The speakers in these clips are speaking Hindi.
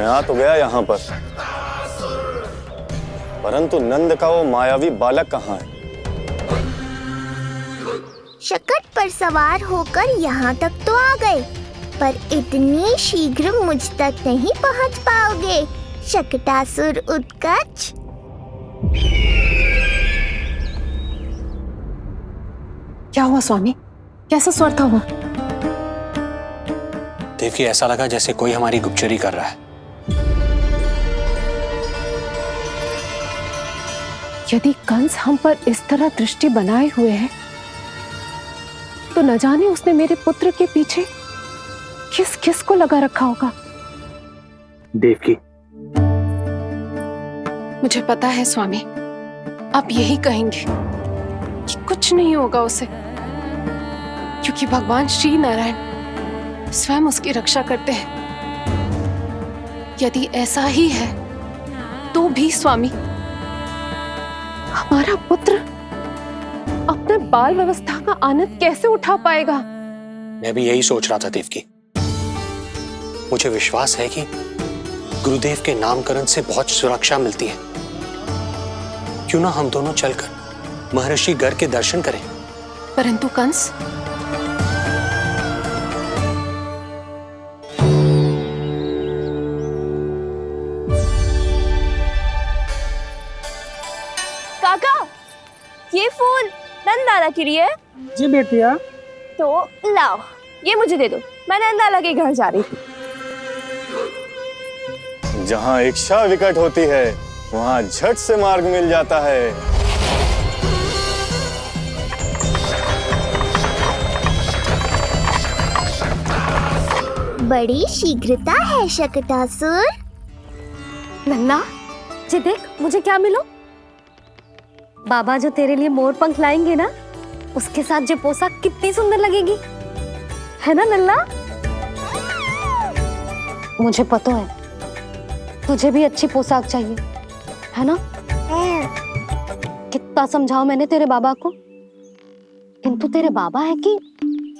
मैं आ तो गया यहाँ पर, परंतु नंद का वो मायावी बालक कहाँ है? शकट पर सवार होकर यहाँ तक तो आ गए, पर इतनी शीघ्र मुझ तक नहीं पहुँच पाओगे शकटासुर उत्कच। क्या हुआ स्वामी? कैसा स्वर था वो? देवकी, ऐसा लगा जैसे कोई हमारी गुप्तचोरी कर रहा है। यदि कंस हम पर इस तरह दृष्टि बनाए हुए है, तो न जाने उसने मेरे पुत्र के पीछे किस किस को लगा रखा होगा। देवकी, मुझे पता है स्वामी, आप यही कहेंगे कि कुछ नहीं होगा उसे, क्योंकि भगवान श्री नारायण स्वयं उसकी रक्षा करते हैं। यदि ऐसा ही है तो भी स्वामी, हमारा पुत्र अपने बाल व्यवस्था का आनंद कैसे उठा पाएगा? मैं भी यही सोच रहा था देवकी। मुझे विश्वास है कि गुरुदेव के नामकरण से बहुत सुरक्षा मिलती है। क्यों ना हम दोनों चलकर महर्षि गर्ग के दर्शन करें? परंतु कंस, काका, ये फूल नंदाला के लिए है। जी बेटिया। तो लाओ, ये मुझे दे दो, मैं नंदाला के घर जा रही थी। जहाँ इच्छा विकट होती है, वहाँ झट से मार्ग मिल जाता है। बड़ी शीघ्रता है शकटासुर। नन्ना, जी देख मुझे क्या मिलो। बाबा जो तेरे लिए मोर पंख लाएंगे ना, उसके साथ जो पोशाक कितनी सुंदर लगेगी, है ना नन्ना? मुझे पता है तुझे भी अच्छी पोशाक चाहिए, है ना? कितना समझाओ मैंने तेरे बाबा को, किंतु तेरे बाबा है कि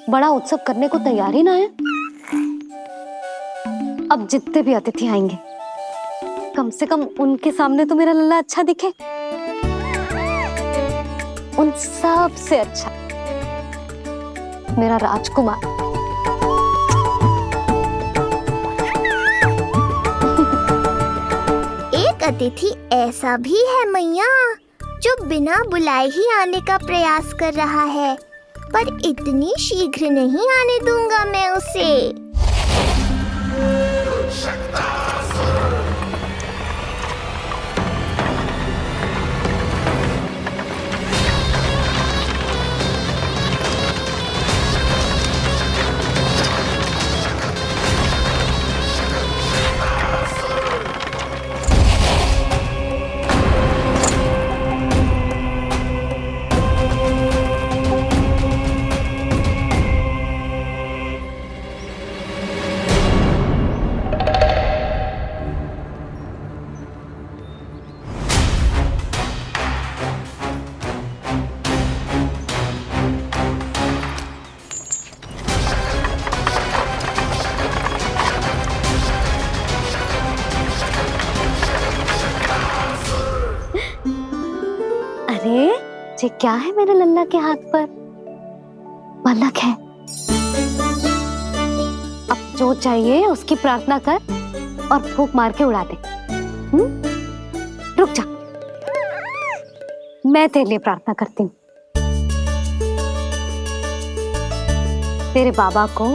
बड़ा उत्सव करने को तैयार ही ना है। अब जितने भी अतिथि आएंगे, कम से कम उनके सामने तो मेरा लल्ला अच्छा दिखे। उन सब से अच्छा मेरा राजकुमार। एक अतिथि ऐसा भी है मैया, जो बिना बुलाए ही आने का प्रयास कर रहा है, पर इतनी शीघ्र नहीं आने दूंगा मैं उसे। अरे ये क्या है मेरे लल्ला के हाथ पर? पलक है। अब जो चाहिए उसकी प्रार्थना कर और फूंक मार के उड़ा दे। रुक जा, मैं तेरे लिए प्रार्थना करती हूँ। तेरे बाबा को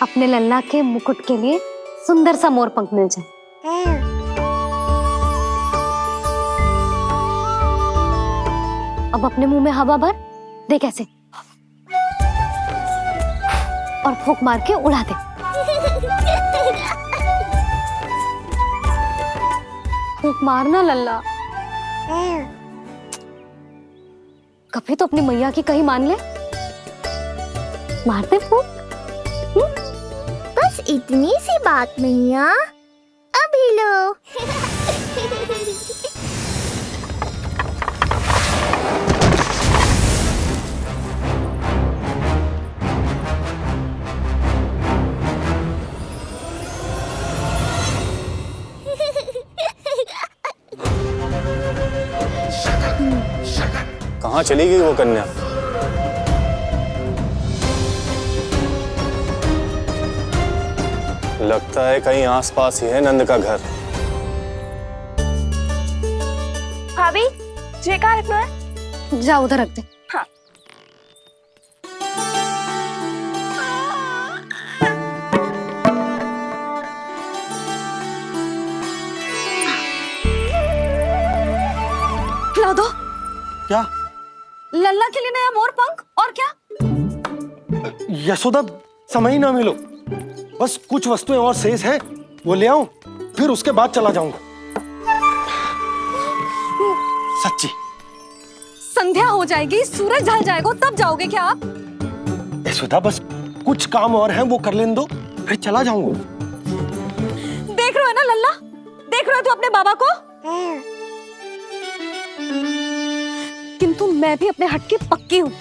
अपने लल्ला के मुकुट के लिए सुंदर सा मोर पंख मिल जाए। अब अपने मुंह में हवा भर दे, कैसे, और फूंक मार के उड़ा दे। फूंक मारना लल्ला, कभी तो अपनी मैया की कहीं मान ले। मारते फूंक। बस इतनी सी बात मैया, अभी लो। कहाँ चली गई वो कन्या? लगता है कहीं आसपास ही है नंद का घर। भाभी ये कहाँ रखना है? जा उधर रख दे। हाँ। खिला दो। क्या? लल्ला के लिए नया मोर पंख और क्या? यशोदा, समय ही ना मिलो, बस कुछ वस्तुएं और शेष है, वो ले आऊं, फिर उसके बाद चला जाऊंगा। सच्ची। संध्या हो जाएगी, सूरज ढल जाएगा, तब जाओगे क्या आप? यशोदा, बस कुछ काम और हैं, वो कर लेने दो, फिर चला जाऊंगा। देख रहे हो ना लल्ला, देख रहे हो तू अपने बाबा को? किंतु मैं भी अपने हट की पक्की हूँ।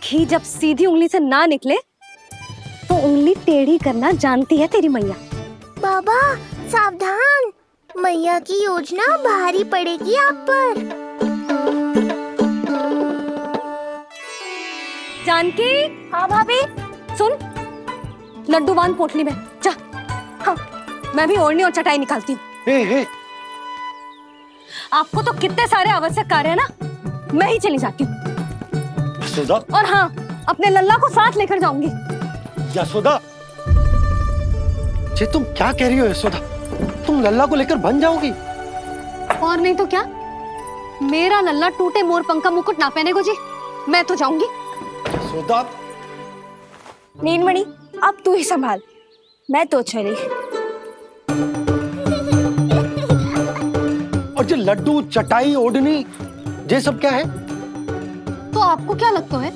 घी जब सीधी उंगली से ना निकले तो उंगली टेढ़ी करना जानती है तेरी मैया। बाबा सावधान, मैया की योजना भारी पड़ेगी आप पर। जानकी। हाँ भाभी। सुन, लड्डू बांध पोटली में, जा। हाँ, मैं भी ओढ़नी और चटाई निकालती हूँ। आपको तो कितने सारे आवश्यक कार्य है ना, मैं ही चली जाती हूँ। यशोदा। और हाँ, अपने लल्ला को साथ लेकर जाऊंगी। यशोदा, ये तुम क्या कह रही हो यशोदा? तुम लल्ला को लेकर बन जाओगी? और नहीं तो क्या, मेरा लल्ला टूटे मोर पंख का मुकुट ना पहने को जी, मैं तो जाऊंगी। यशोदा। नीलमणि अब तू ही संभाल, मैं तो चली। और ये लड्डू, चटाई, ओढ़नी, ये सब क्या है? तो आपको क्या लगता है,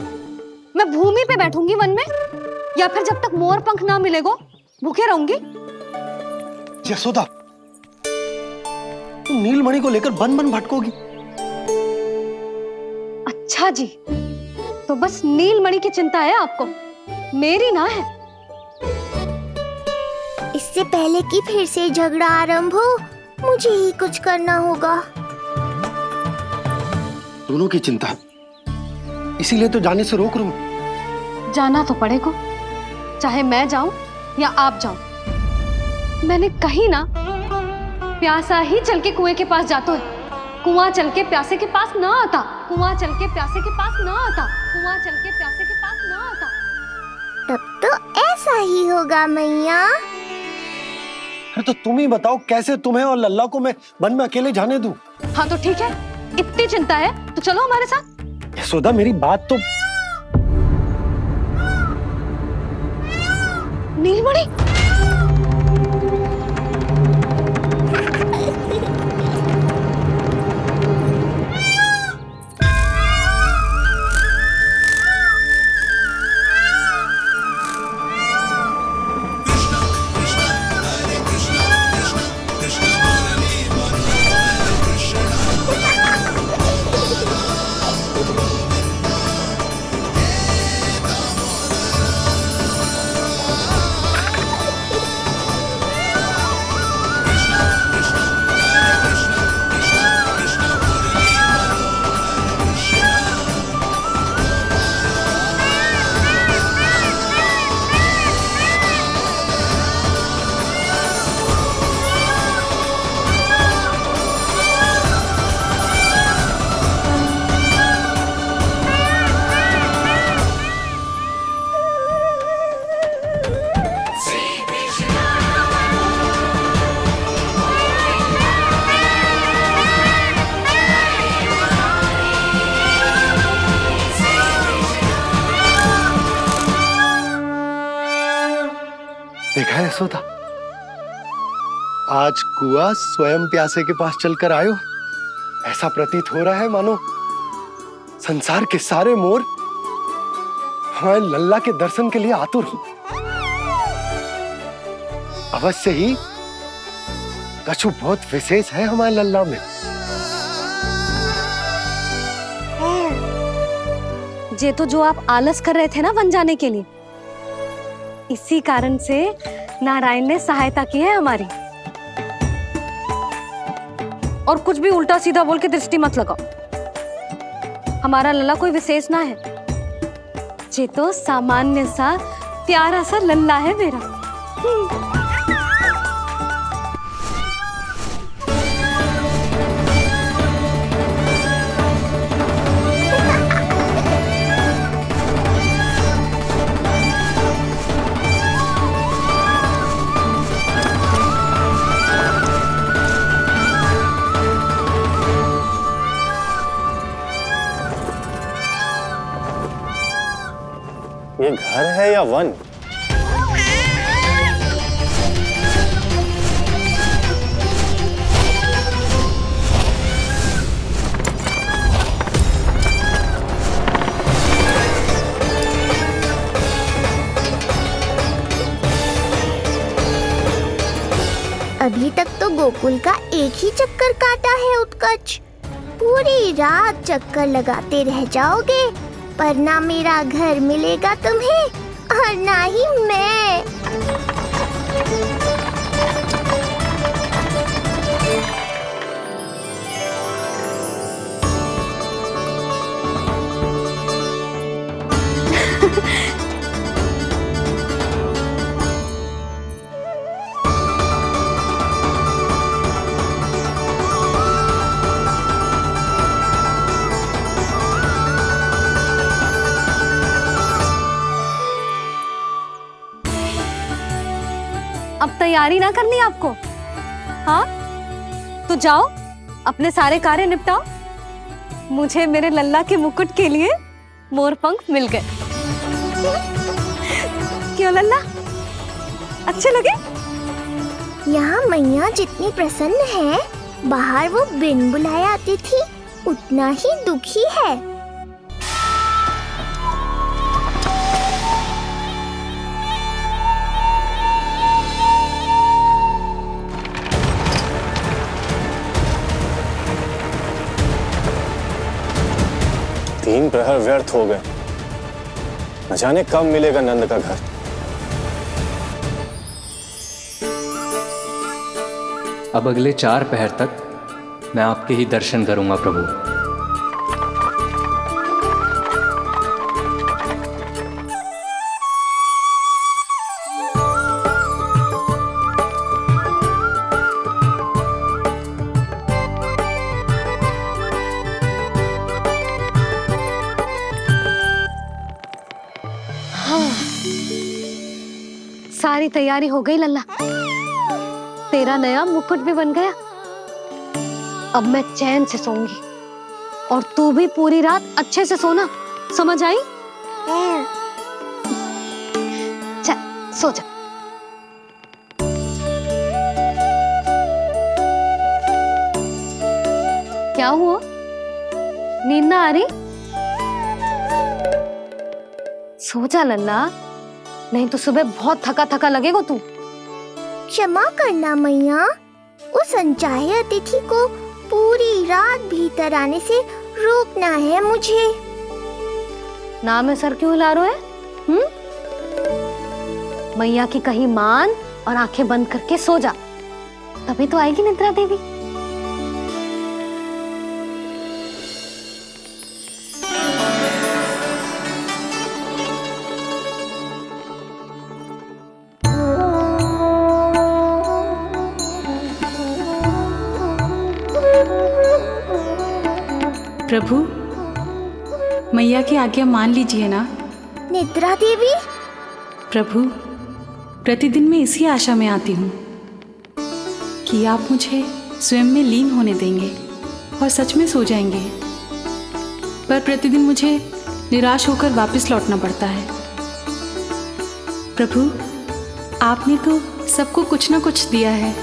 मैं भूमि पे बैठूंगी वन में, या फिर जब तक मोर पंख ना मिलेगा भूखे रहूंगी? यशोदा, तुम नीलमणि को लेकर बन बन भटकोगी। अच्छा जी, तो बस नीलमणि की चिंता है आपको, मेरी ना है। इससे पहले कि फिर से झगड़ा आरंभ हो, मुझे ही कुछ करना होगा। दोनों की चिंता है, इसीलिए तो जाने से रोक रहा हूं। जाना तो पड़ेगा, चाहे मैं जाऊं या आप जाओ। मैंने कहीं ना, प्यासा ही चल के कुएं के पास जाता है, कुआं चल के प्यासे के पास ना आता, कुआं चल के प्यासे के पास ना आता, कुआं चल के प्यासे के पास ना आता। तब तो ऐसा ही होगा मैया। अरे तो तुम ही बताओ, कैसे तुम्हें और लल्ला को मैं वन में अकेले जाने दूं? हाँ तो ठीक है, इतनी चिंता है तो चलो हमारे साथ। यशोदा, मेरी बात तो। नीलमणि, देखा है यशोदा, आज कुआं स्वयं प्यासे के पास चलकर आयो। ऐसा प्रतीत हो रहा है मानो संसार के सारे मोर हमारे लल्ला के दर्शन के लिए आतुर हो। अवश्य ही कछु बहुत विशेष है हमारे लल्ला में। ये तो जो आप आलस कर रहे थे ना वन जाने के लिए, इसी कारण से नारायण ने सहायता की है हमारी। और कुछ भी उल्टा सीधा बोल के दृष्टि मत लगाओ। हमारा लल्ला कोई विशेष ना है, ये तो सामान्य सा प्यारा सा लल्ला है मेरा। ये घर है या वन? अभी तक तो गोकुल का एक ही चक्कर काटा है उत्कर्ष। पूरी रात चक्कर लगाते रह जाओगे, पर ना मेरा घर मिलेगा तुम्हें और ना ही मैं। अब तैयारी ना करनी आपको? हाँ, तो जाओ अपने सारे कार्य निपटाओ। मुझे मेरे लल्ला के मुकुट के लिए मोर पंख मिल गए। क्यों लल्ला, अच्छे लगे? यहाँ मैया जितनी प्रसन्न है, बाहर वो बिन बुलाए आती थी उतना ही दुखी है। तीन प्रहर व्यर्थ हो गए, न जाने कब मिलेगा नंद का घर। अब अगले 4 पहर तक मैं आपके ही दर्शन करूंगा प्रभु। सारी तैयारी हो गई लल्ला, तेरा नया मुकुट भी बन गया। अब मैं चैन से सोऊंगी और तू भी पूरी रात अच्छे से सोना, समझ आई? चल सो जा। क्या हुआ, नींद ना आ रही? सो जा लल्ला, नहीं तो सुबह बहुत थका थका लगेगा तू। क्षमा करना मैया, उस अनचाहे अतिथि को पूरी रात भीतर आने से रोकना है मुझे। नाम में सर क्यों हिला रहे हैं? मैया की कहीं मान और आंखें बंद करके सो जा, तभी तो आएगी निद्रा देवी। प्रभु, मैया की आज्ञा मान लीजिए ना। निद्रा देवी? प्रभु, प्रतिदिन मैं इसी आशा में आती हूँ कि आप मुझे स्वयं में लीन होने देंगे और सच में सो जाएंगे, पर प्रतिदिन मुझे निराश होकर वापस लौटना पड़ता है। प्रभु, आपने तो सबको कुछ ना कुछ दिया है,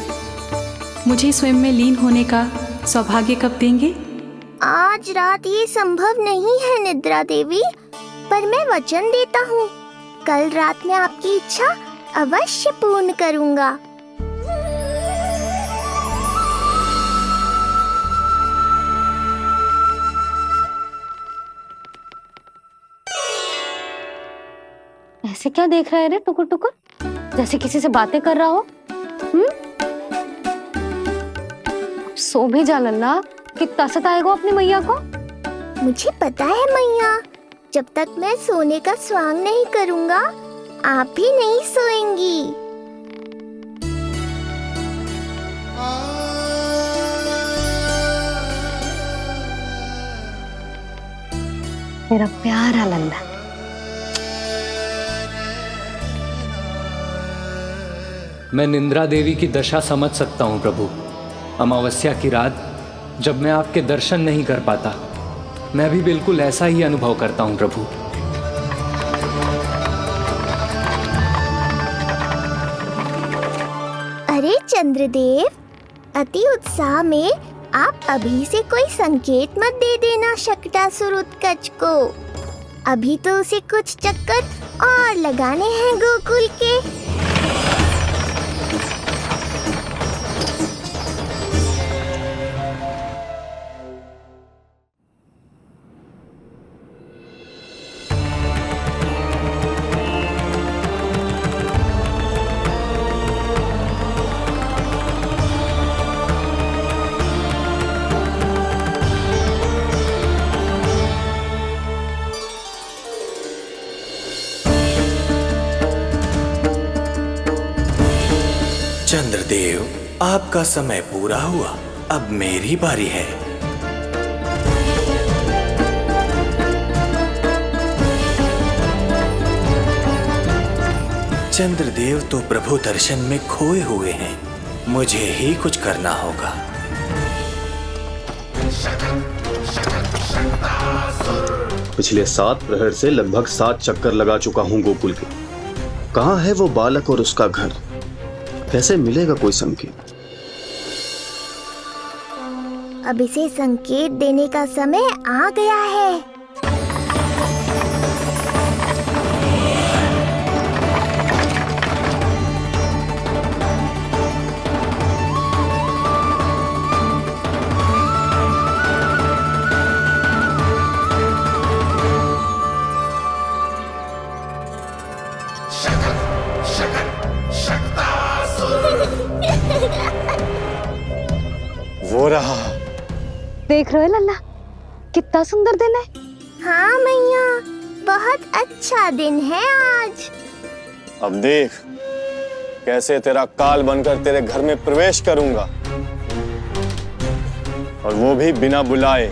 मुझे स्वयं में लीन होने का सौभाग्य कब देंगे? आज रात ये संभव नहीं है निद्रा देवी, पर मैं वचन देता हूँ कल रात में आपकी इच्छा अवश्य पूर्ण करूँगा। ऐसे क्या देख रहा है रे टुकुर टुकुर, जैसे किसी से बातें कर रहा हो? सो भी जा लल्ला, कितना सताएगा अपनी मैया को। मुझे पता है मैया, जब तक मैं सोने का स्वांग नहीं करूंगा आप भी नहीं सोएंगी। मेरा प्यारा लल्ला। मैं निंद्रा देवी की दशा समझ सकता हूँ प्रभु। अमावस्या की रात जब मैं आपके दर्शन नहीं कर पाता, मैं भी बिल्कुल ऐसा ही अनुभव करता हूँ प्रभु। अरे चंद्रदेव, अति उत्साह में आप अभी से कोई संकेत मत दे देना शकटासुर उत्कच को। अभी तो उसे कुछ चक्कर और लगाने हैं गोकुल के। चंद्रदेव, आपका समय पूरा हुआ, अब मेरी बारी है। चंद्रदेव तो प्रभु दर्शन में खोए हुए हैं, मुझे ही कुछ करना होगा। पिछले 7 प्रहर से लगभग 7 चक्कर लगा चुका हूँ गोकुल के। कहाँ है वो बालक और उसका घर? कैसे मिलेगा कोई संकेत? अब इसे संकेत देने का समय आ गया है। वो रहा। देख रहे हो लल्ला, कितना सुंदर दिन है। हाँ मैया, बहुत अच्छा दिन है आज। अब देख कैसे तेरा काल बनकर तेरे घर में प्रवेश करूंगा, और वो भी बिना बुलाए।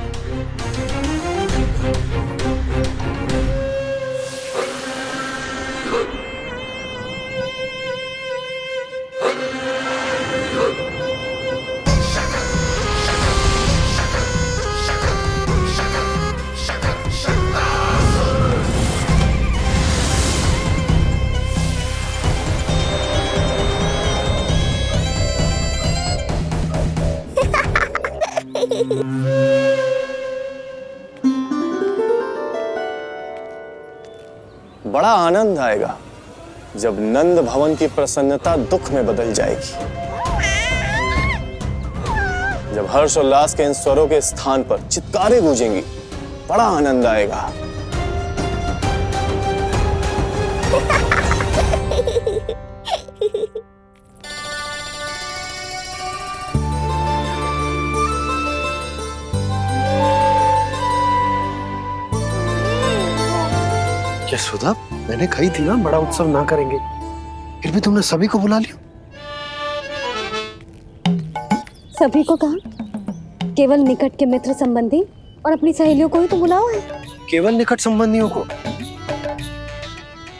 बड़ा आनंद आएगा जब नंद भवन की प्रसन्नता दुख में बदल जाएगी, जब हर्षोल्लास के इन स्वरों के स्थान पर चित्कारें गूंजेंगी। बड़ा आनंद आएगा। यशोदा, मैंने कही थी ना बड़ा उत्सव ना करेंगे, फिर भी तुमने सभी को बुला लिया। सभी को कहा? केवल निकट के मित्र संबंधी और अपनी सहेलियों को ही तो बुलाओ है। केवल निकट संबंधियों को?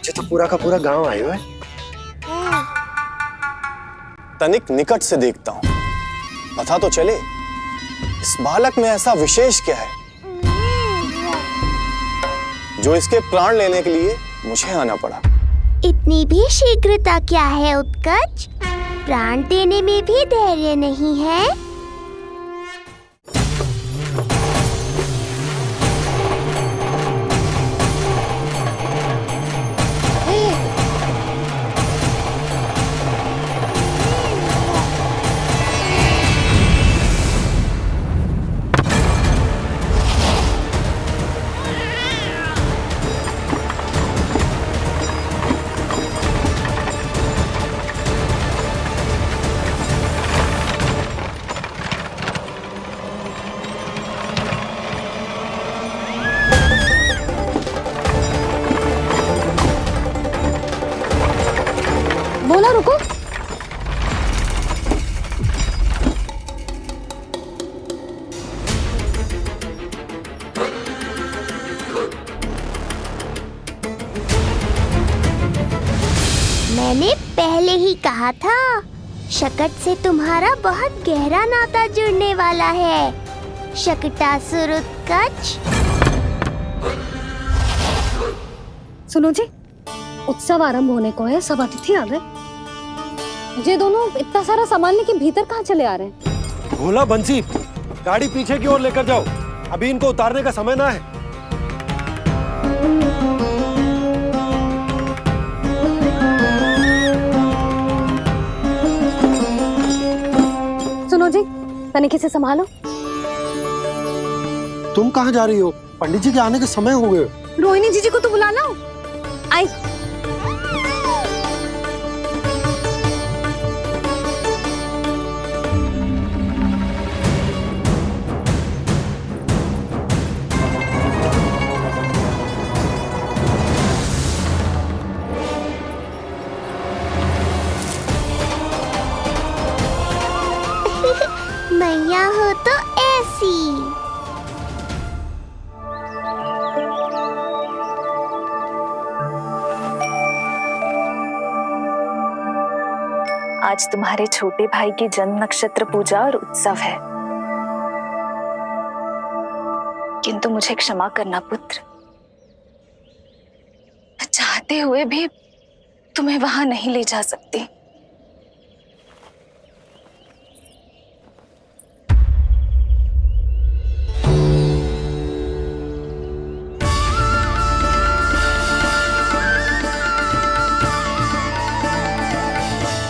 ये तो पूरा का पूरा गांव आयो है। तनिक निकट से देखता हूं, पता तो चले इस बालक में ऐसा विशेष क्या है जो इसके प्राण लेने के लिए मुझे आना पड़ा। इतनी भी शीघ्रता क्या है उत्कच? प्राण देने में भी धैर्य नहीं है। जरा रुको। मैंने पहले ही कहा था, शकट से तुम्हारा बहुत गहरा नाता जुड़ने वाला है। शकटासुर उत्कच। सुनो जी, उत्सव आरंभ होने को है, सब अतिथि आ गए। ये दोनों इतना सारा सामान लेके भीतर कहाँ चले आ रहे हैं? भोला बंसी, गाड़ी पीछे की ओर लेकर जाओ, अभी इनको उतारने का समय ना है। सुनो जी, तनिके से संभालो। तुम कहाँ जा रही हो? पंडित जी के आने के समय हो गए। रोहिणी जीजी को तो बुला लो। आई। मैया हो तो ऐसी। आज तुम्हारे छोटे भाई की जन्म नक्षत्र पूजा और उत्सव है, किंतु मुझे क्षमा करना पुत्र, मैं चाहते हुए भी तुम्हें वहां नहीं ले जा सकती।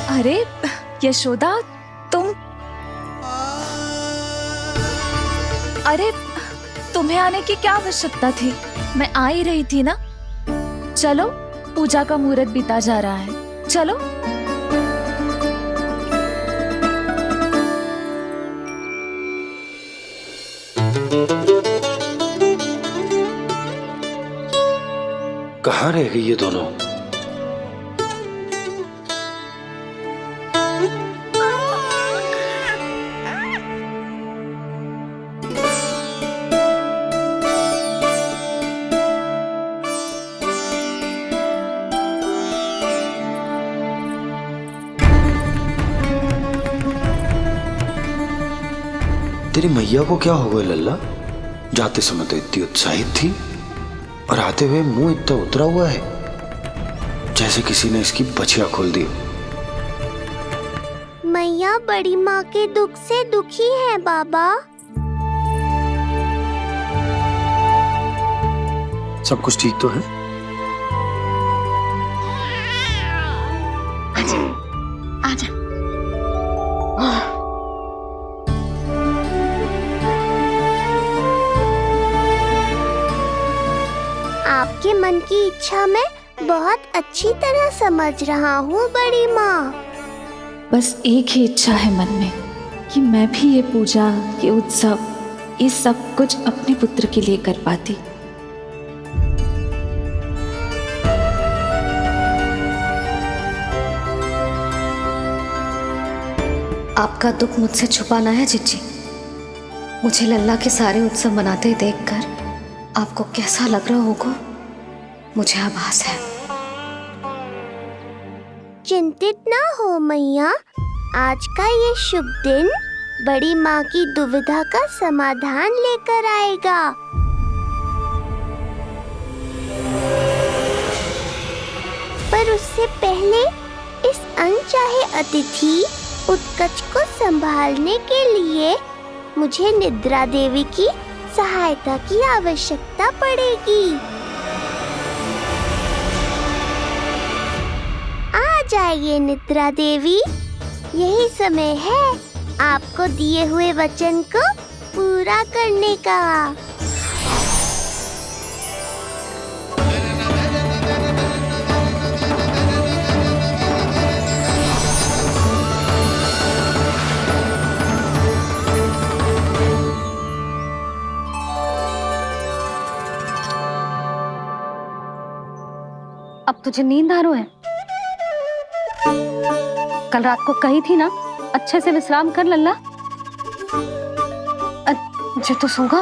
अरे यशोदा, तुम, अरे तुम्हें आने की क्या आवश्यकता थी? मैं आ ही रही थी ना। चलो, पूजा का मुहूर्त बीता जा रहा है, चलो। कहाँ रह गई ये दोनों? तेरी मैया को क्या हो गया लल्ला? जाते समय तो इतनी उत्साहित थी और आते हुए मुंह इतना उतरा हुआ है जैसे किसी ने इसकी बछिया खोल दी। मैया बड़ी माँ के दुख से दुखी है बाबा। सब कुछ ठीक तो है? आजा। आपके मन की इच्छा मैं बहुत अच्छी तरह समझ रहा हूँ बड़ी माँ। बस एक ही इच्छा है मन में कि मैं भी ये पूजा, ये उत्सव, ये सब कुछ अपने पुत्र के लिए कर पाती। आपका दुख मुझसे छुपाना है जीजी। मुझे लल्ला के सारे उत्सव मनाते देखकर आपको कैसा लग रहा होगा, मुझे आभास है। चिंतित ना हो मैया, आज का ये शुभ दिन बड़ी माँ की दुविधा का समाधान लेकर आएगा। पर उससे पहले इस अनचाहे अतिथि उत्कच को संभालने के लिए मुझे निद्रा देवी की सहायता की आवश्यकता पड़ेगी। आ जाइए निद्रा देवी, यही समय है आपको दिए हुए वचन को पूरा करने का। अब तुझे नींद आ रही है? कल रात को कही थी ना, अच्छे से विश्राम कर लल्ला। जो तो सोगा,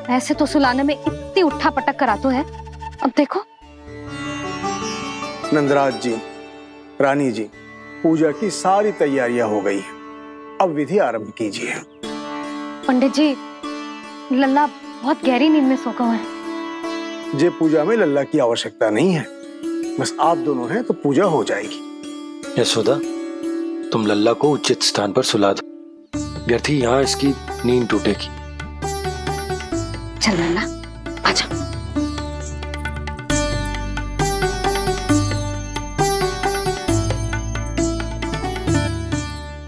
ऐसे तो सुलाने में इतनी उठा पटक करा तो है। अब देखो। नंदराज जी, रानी जी, पूजा की सारी तैयारियां हो गई हैं। अब विधि आरंभ कीजिए। पंडित जी, लल्ला बहुत गहरी नींद में सो गया है। जे पूजा में लल्ला की आवश्यकता नहीं है, बस आप दोनों हैं तो पूजा हो जाएगी। यशोदा, तुम लल्ला को उचित स्थान पर सुला दो, व्यर्थ ही यहाँ इसकी नींद टूटेगी। चल लल्ला, आजा।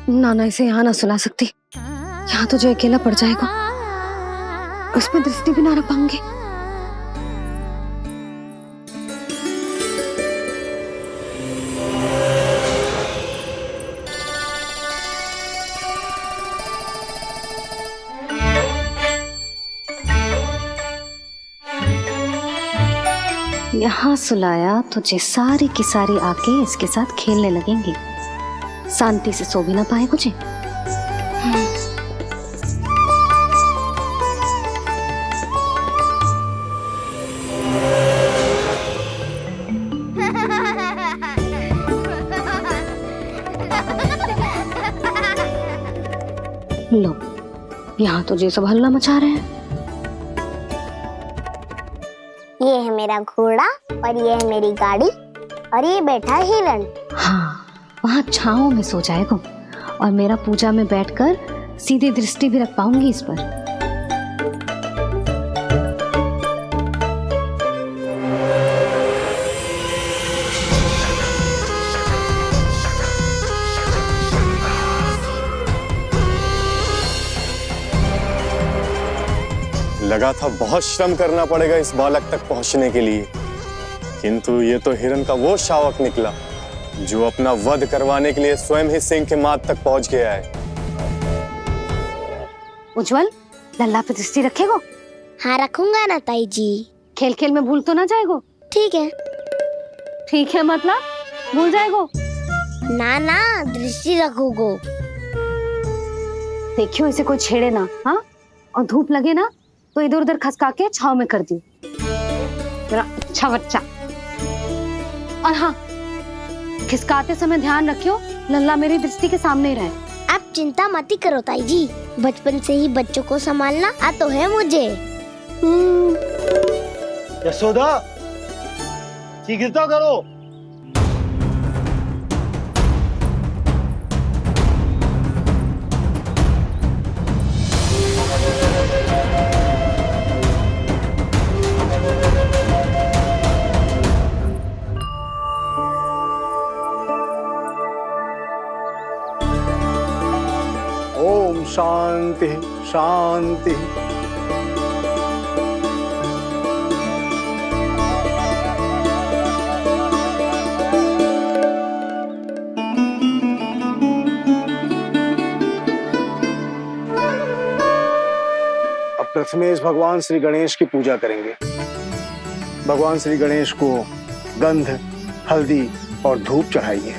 नाना इसे यहाँ ना सुला सकती, यहाँ तो जो अकेला पड़ जाएगा, उसमें दृष्टि भी ना रख पाऊंगी। यहाँ सुलाया तो जे सारी की सारी आके इसके साथ खेलने लगेंगी, शांति से सो भी ना पाए कुछ। लो, यहाँ तो जे सब हल्ला मचा रहे हैं। ये है मेरा घोड़ा और ये है मेरी गाड़ी और ये बैठा है हिरण। हाँ, वहाँ छांव में सो जाएगा और मेरा पूजा में बैठकर सीधी दृष्टि भी रख पाऊंगी इस पर। लगा था बहुत श्रम करना पड़ेगा इस बालक तक पहुंचने के लिए, किंतु ये तो हिरण का वो शावक निकला जो अपना वध करवाने के लिए स्वयं ही सिंह के माथ तक पहुंच गया है। उज्जवल, लल्ला पे दृष्टि रखेगो? हाँ रखूंगा ना ताई जी। खेल खेल में भूल तो ना जाएगो? ठीक है। ठीक है मतलब भूल जाएगो? ना ना, दृष्टि रखोगो। देखियो इसे कोई छेड़े ना, हाँ? और धूप लगे ना तो इधर उधर खसका के छाव में कर दी। अच्छा बच्चा। और हाँ, खिसकाते समय ध्यान रखियो लल्ला मेरी दृष्टि के सामने ही रहे। आप चिंता मत ही करो ताई जी, बचपन से ही बच्चों को संभालना आता है मुझे। यशोदा, शीघ्रता करो। ओम शांति शांति। अब प्रथमेश भगवान श्री गणेश की पूजा करेंगे। भगवान श्री गणेश को गंध, हल्दी और धूप चढ़ाइए।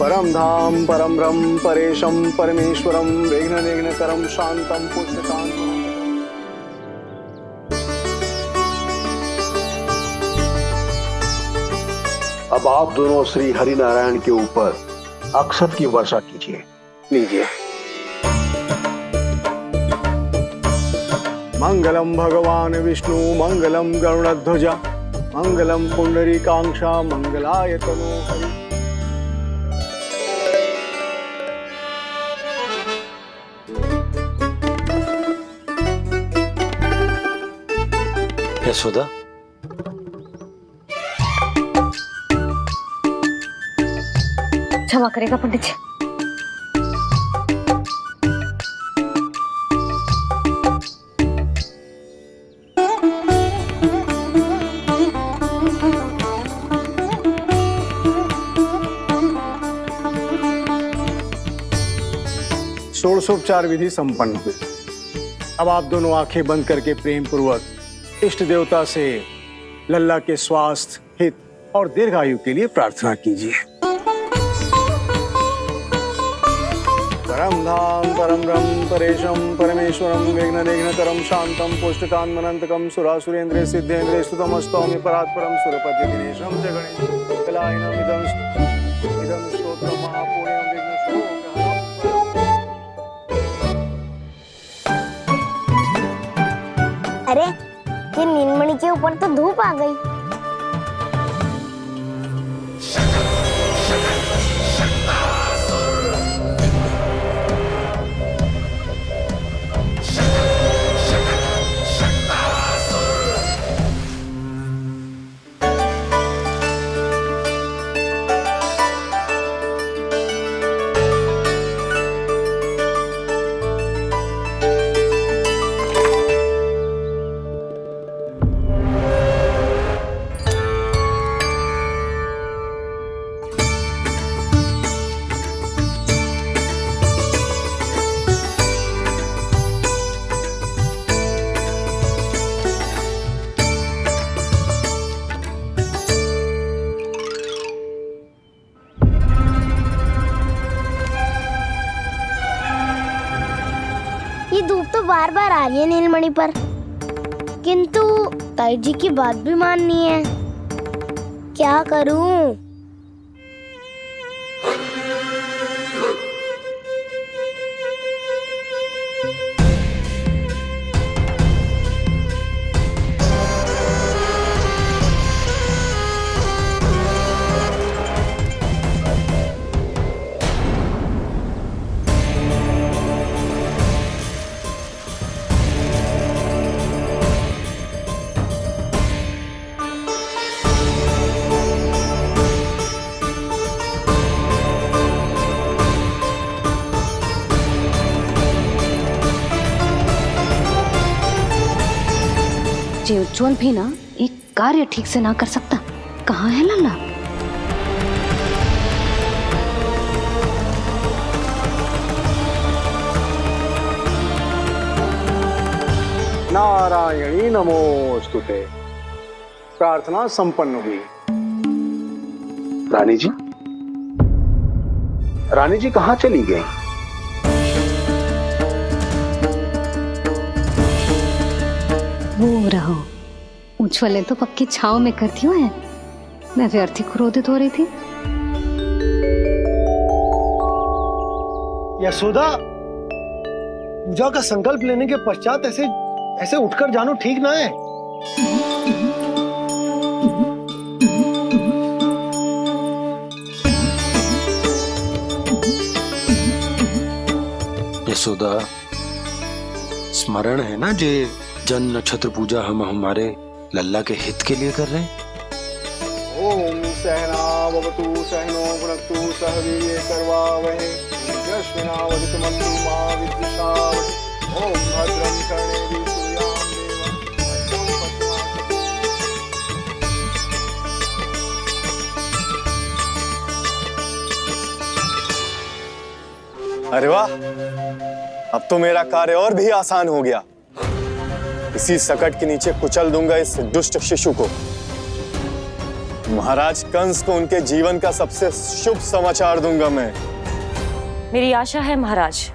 परम धाम परम ब्रह्म परेशम परमेश्वरम विघ्न निघ्नकरम शांतम पुष्टकांतम। अब आप दोनों श्री हरि नारायण के ऊपर अक्षत की वर्षा कीजिए। लीजिए। मंगलम भगवान विष्णु मंगलम गरुड़ध्वजा मंगलम पुंडरीकांक्षा मंगलाय तनो हरि। यशोदा, क्षमा करेगा पंडित जी। षोडशोपचार विधि संपन्न हुई। अब आप दोनों आंखें बंद करके प्रेम पूर्वक इष्ट देवता से लल्ला के स्वास्थ्य, हित और दीर्घायु के लिए प्रार्थना कीजिए। परम धाम परम ब्रह्म परेशम परमेश्वरम विघ्ननिघ्नकरम शांतम पुष्टकान्मनंतकम सुरासुरेन्द्र सिद्धेन्द्र स्तुतम स्तौमि परात्परम सुरपति दिनेशम च गणेश कलायनम इदम स्तोत्रम महापुण्यम विघ्नशोकहरम। अरे ये नीलमणि के ऊपर तो धूप आ गई। ये धूप तो बार बार आ रही है नीलमणि पर, किंतु ताई जी की बात भी माननी है। क्या करूं? जे उज्जवल भी ना एक कार्य ठीक से ना कर सकता। कहाँ है लल्ला? नारायणी नमोस्तुते। प्रार्थना संपन्न हुई। रानी जी, रानी जी कहाँ चली गई? वो रहो, उज्जवल ने तो पक्की छाव में कर दियो है। मैं व्यर्थ ही क्रोधित हो रही थी। यशोदा, पूजा का संकल्प लेने के पश्चात ऐसे उठकर जानो ठीक ना है। यशोदा, स्मरण है ना जे जन नक्षत्र पूजा हम हमारे लल्ला के हित के लिए कर रहे हैं। ओम सहनावतु सहनो भुनक्तु सह वीर्यं करवावहै तेजस्विनावधीतमस्तु मा विद्विषावहै। ओम भद्रं कर्णेभिः सूर्यां देवं भद्रं अरे वाह, अब तो मेरा कार्य और भी आसान हो गया। इसी सकट के नीचे कुचल दूंगा इस दुष्ट शिशु को। महाराज कंस को उनके जीवन का सबसे शुभ समाचार दूंगा मैं। मेरी आशा है महाराज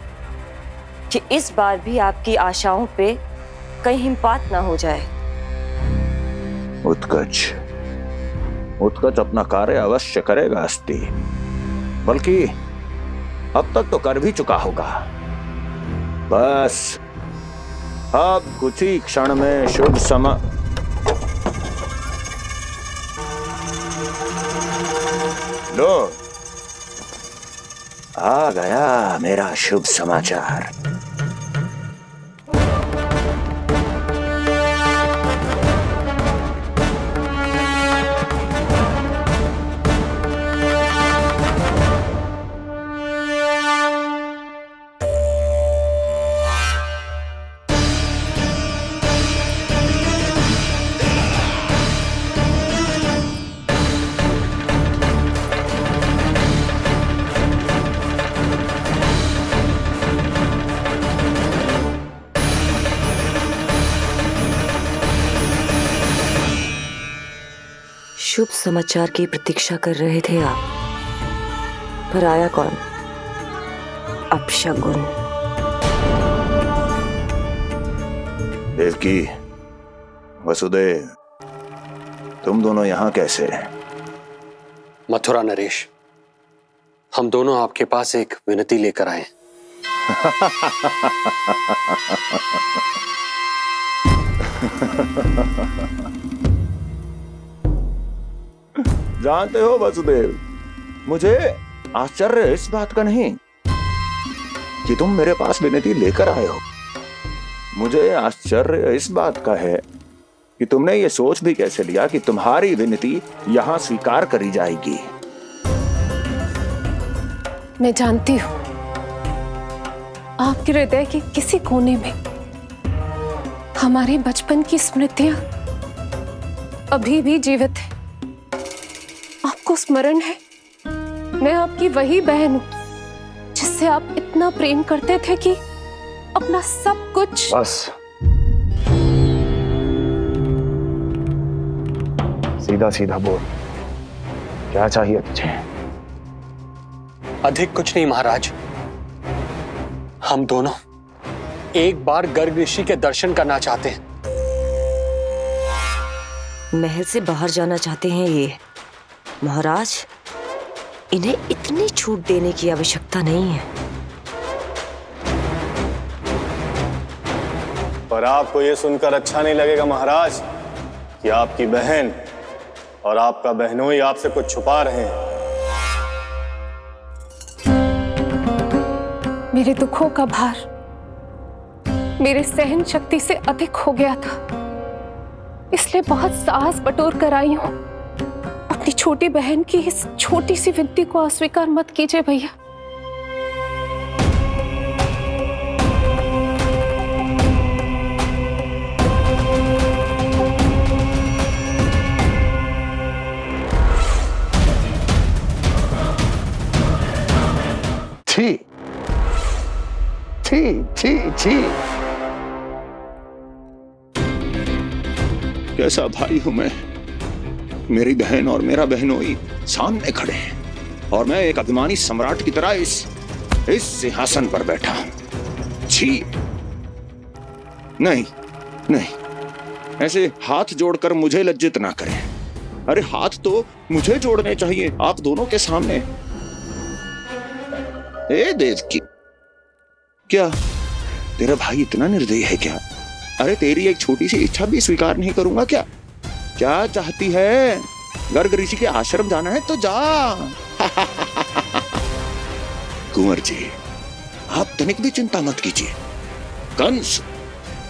कि इस बार भी आपकी आशाओं पे कहीं हिमपात ना हो जाए। उत्कच अपना कार्य अवश्य करेगा अस्ति, बल्कि अब तक तो कर भी चुका होगा। बस अब कुछ ही क्षण में शुभ समय। लो, आ गया मेरा शुभ समाचार। शुभ समाचार की प्रतीक्षा कर रहे थे आप, पर आया कौन? अपशगुन। देवकी, वसुदेव, तुम दोनों यहाँ कैसे? मथुरा नरेश, हम दोनों आपके पास एक विनती लेकर आए। जानते हो वसुदेव, मुझे आश्चर्य इस बात का नहीं कि तुम मेरे पास विनती लेकर आए हो। मुझे आश्चर्य इस बात का है कि तुमने ये सोच भी कैसे लिया कि तुम्हारी विनती यहां स्वीकार करी जाएगी। मैं जानती हूं आपके हृदय के किसी कोने में हमारे बचपन की स्मृतियां अभी भी जीवित है। आपको स्मरण है, मैं आपकी वही बहन हूं जिससे आप इतना प्रेम करते थे कि अपना सब कुछ। बस, सीधा सीधा बोल, क्या चाहिए तुझे? अधिक कुछ नहीं महाराज, हम दोनों एक बार गर्ग ऋषि के दर्शन करना चाहते हैं। महल से बाहर जाना चाहते हैं ये। महाराज, इन्हें इतनी छूट देने की आवश्यकता नहीं है। पर आपको यह सुनकर अच्छा नहीं लगेगा महाराज कि आपकी बहन और आपका बहनोई आपसे कुछ छुपा रहे हैं। मेरे दुखों का भार मेरे सहन शक्ति से अधिक हो गया था, इसलिए बहुत साहस बटोर कर आई हूं। अपनी छोटी बहन की इस छोटी सी विनती को अस्वीकार मत कीजिए भैया। छी छी छी छी, कैसा भाई हूं मैं। मेरी बहन और मेरा बहनोई सामने खड़े हैं और मैं एक अभिमानी सम्राट की तरह इस सिंहासन पर बैठा हूं। छी, नहीं नहीं, ऐसे हाथ जोड़कर मुझे लज्जित ना करें। अरे हाथ तो मुझे जोड़ने चाहिए आप दोनों के सामने। ए देवकी, क्या तेरा भाई इतना निर्दयी है क्या? अरे तेरी एक छोटी सी इच्छा भी स्वीकार नहीं करूंगा क्या? क्या चाहती है? गर्ग ऋषि के आश्रम जाना है तो जा। कुंवर जी, आप तनिक भी चिंता मत कीजिए। कंस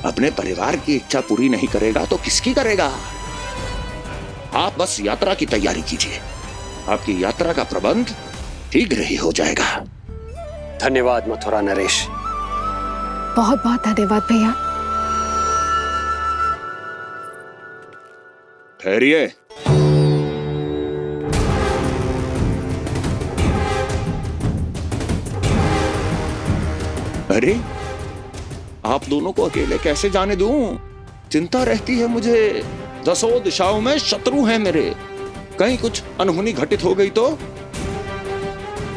अपने परिवार की इच्छा पूरी नहीं करेगा तो किसकी करेगा? आप बस यात्रा की तैयारी कीजिए, आपकी यात्रा का प्रबंध शीघ्र ही हो जाएगा। धन्यवाद मथुरा नरेश। बहुत बहुत धन्यवाद भैया। ठहरिए। अरे आप दोनों को अकेले कैसे जाने दूं? चिंता रहती है मुझे। दसों दिशाओं में शत्रु हैं मेरे, कहीं कुछ अनहोनी घटित हो गई तो।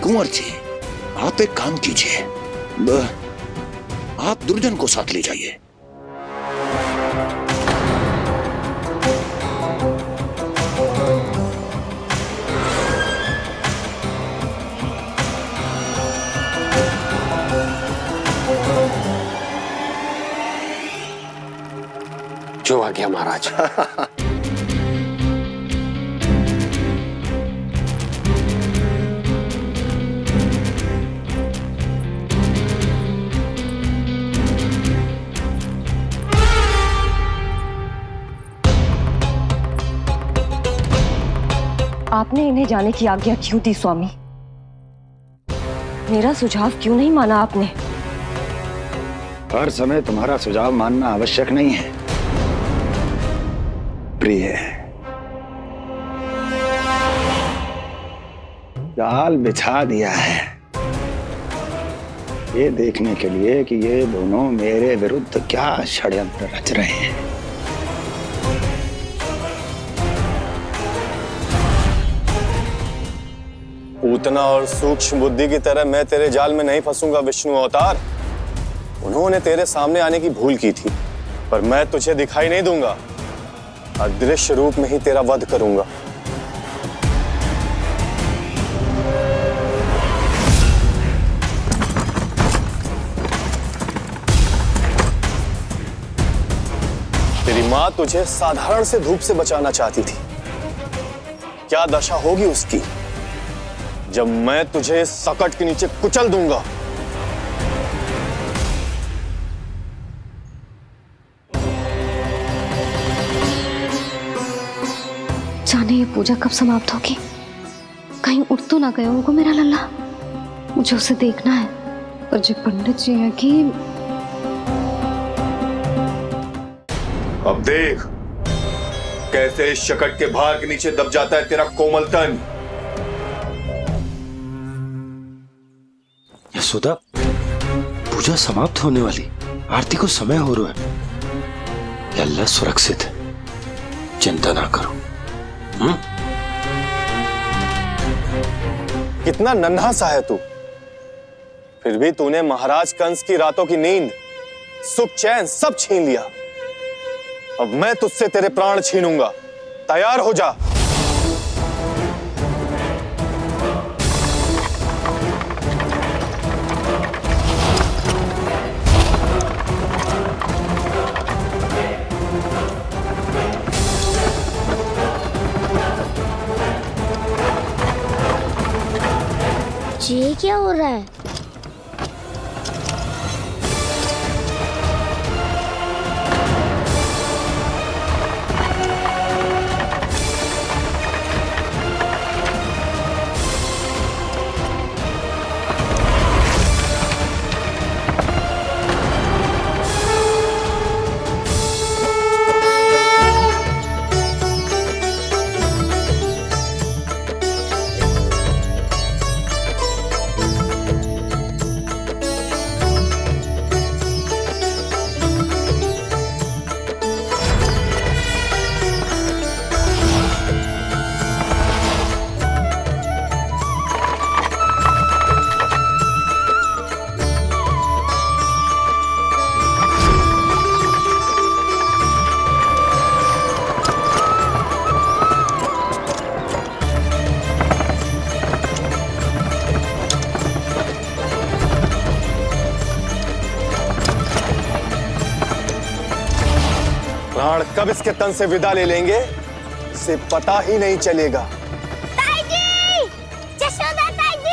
कुंवर जी, आप एक काम कीजिए, आप दुर्जन को साथ ले जाइए। जो आ गया महाराज। आपने इन्हें जाने की आज्ञा क्यों दी स्वामी? मेरा सुझाव क्यों नहीं माना आपने? हर समय तुम्हारा सुझाव मानना आवश्यक नहीं है प्रिय। जाल बिछा दिया है ये देखने के लिए कि ये दोनों मेरे विरुद्ध क्या षड्यंत्र रच रहे हैं। फुटना और सूक्ष्म बुद्धि की तरह मैं तेरे जाल में नहीं फंसूंगा विष्णु अवतार। उन्होंने तेरे सामने आने की भूल की थी, पर मैं तुझे दिखाई नहीं दूंगा। अदृश्य रूप में ही तेरा वध करूंगा। तेरी मां तुझे साधारण से धूप से बचाना चाहती थी। क्या दशा होगी उसकी जब मैं तुझे इस सकट के नीचे कुचल दूंगा। जाने ये पूजा कब समाप्त होगी। कहीं उठ तो ना गया होगा मेरा लल्ला। मुझे उसे देखना है। पर जो पंडित जी हैं कि अब देख कैसे इस शकट के भार के नीचे दब जाता है तेरा कोमल तन। यशोदा, पूजा समाप्त होने वाली, आरती को समय हो रहा है। लल्ला सुरक्षित है, चिंता ना करो। कितना नन्हा सा है तू, फिर भी तूने महाराज कंस की रातों की नींद, सुख चैन सब छीन लिया। अब मैं तुझसे तेरे प्राण छीनूंगा। तैयार हो जा। ये क्या हो रहा है? प्राण कब इसके तन से विदा ले लेंगे इसे पता ही नहीं चलेगा। ताई जी! यशोदा ताई जी!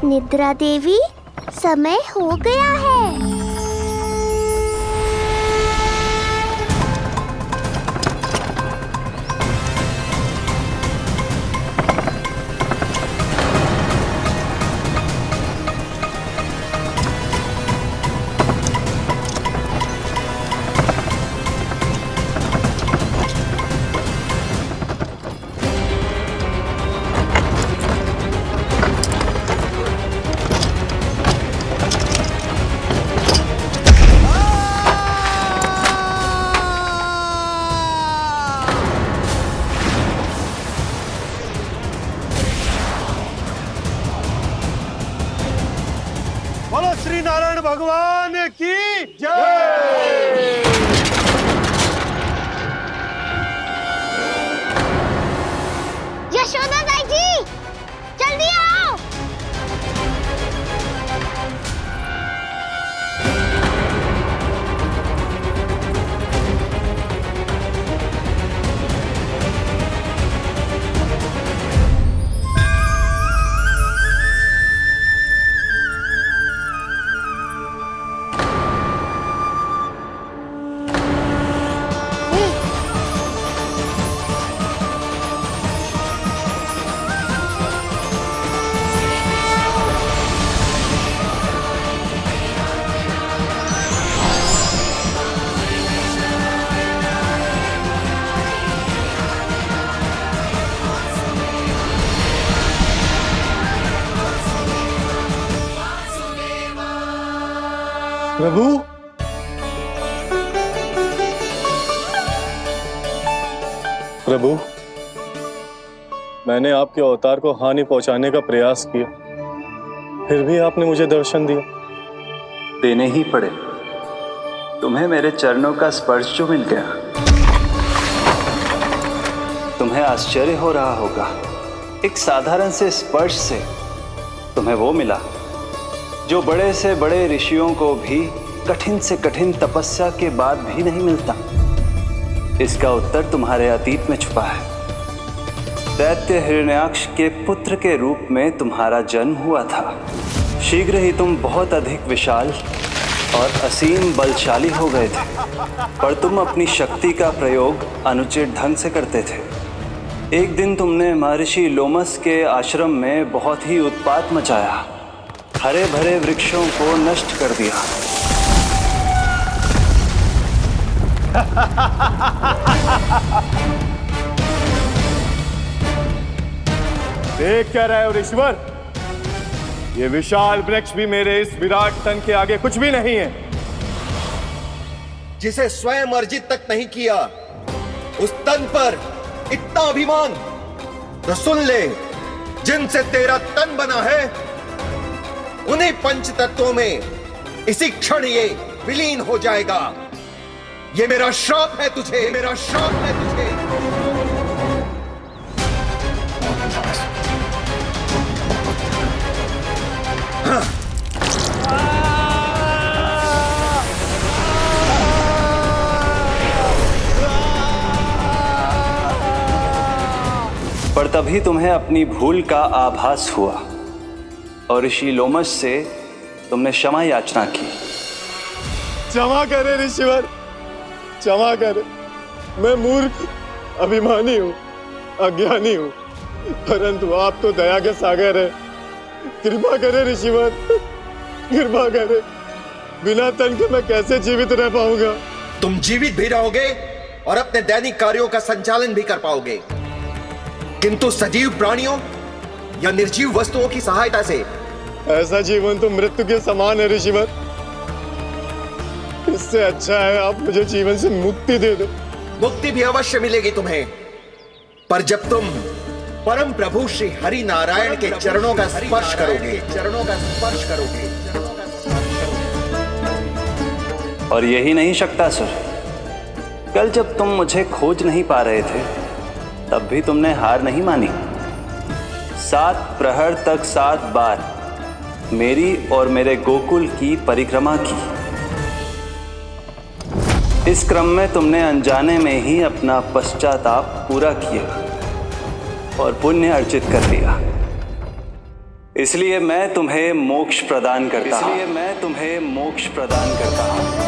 निद्रा देवी, समय हो गया है। बोलो श्री नारायण भगवान की जय। यशोदा ताई जी, जल्दी आओ। प्रभु, प्रभु, मैंने आपके अवतार को हानि पहुंचाने का प्रयास किया, फिर भी आपने मुझे दर्शन दिया। देने ही पड़े। तुम्हें मेरे चरणों का स्पर्श जो मिल गया, तुम्हें आश्चर्य हो रहा होगा। एक साधारण से स्पर्श से तुम्हें वो मिला जो बड़े से बड़े ऋषियों को भी कठिन से कठिन तपस्या के बाद भी नहीं मिलता। इसका उत्तर तुम्हारे अतीत में छुपा है। दैत्य हिरण्याक्ष के पुत्र के रूप में तुम्हारा जन्म हुआ था। शीघ्र ही तुम बहुत अधिक विशाल और असीम बलशाली हो गए थे, पर तुम अपनी शक्ति का प्रयोग अनुचित ढंग से करते थे। एक दिन तुमने महर्षि लोमस के आश्रम में बहुत ही उत्पात मचाया, हरे भरे वृक्षों को नष्ट कर दिया। देख क्या रहे हो ऋषिवर? ये विशाल वृक्ष भी मेरे इस विराट तन के आगे कुछ भी नहीं है। जिसे स्वयं अर्जित तक नहीं किया, उस तन पर इतना अभिमान, तो सुन ले, जिनसे तेरा तन बना है उन्हीं पंच तत्वों में इसी क्षण ये विलीन हो जाएगा। ये मेरा श्राप है तुझे, मेरा श्राप है तुझे। पर तभी तुम्हें अपनी भूल का आभास हुआ और ऋषि लोमस से तुमने क्षमा याचना की। क्षमा करे ऋषिवर, क्षमा करे। मैं मूर्ख, अभिमानी हूँ, अज्ञानी हूँ, परंतु आप तो दया के सागर है। कृपा करे ऋषिवर, कृपा करे। बिना तन के मैं कैसे जीवित रह पाऊंगा? तुम जीवित भी रहोगे और अपने दैनिक कार्यों का संचालन भी कर पाओगे, किंतु सजीव प्राणियों या निर्जीव वस्तुओं की सहायता से। ऐसा जीवन तो मृत्यु के समान है ऋषिवर। इससे अच्छा है आप मुझे जीवन से मुक्ति दे दो। मुक्ति भी अवश्य मिलेगी तुम्हें, पर जब तुम परम प्रभु श्री हरि नारायण के चरणों का स्पर्श करोगे, चरणों का स्पर्श करोगे। और यही नहीं शक्तासुर, कल जब तुम मुझे खोज नहीं पा रहे थे, तब भी तुमने हार नहीं मानी। 7 प्रहर तक 7 बार मेरी और मेरे गोकुल की परिक्रमा की। इस क्रम में तुमने अनजाने में ही अपना पश्चाताप पूरा किया और पुण्य अर्जित कर लिया। इसलिए मैं तुम्हें मोक्ष प्रदान करता हूं। इसलिए मैं तुम्हें मोक्ष प्रदान करता हूं।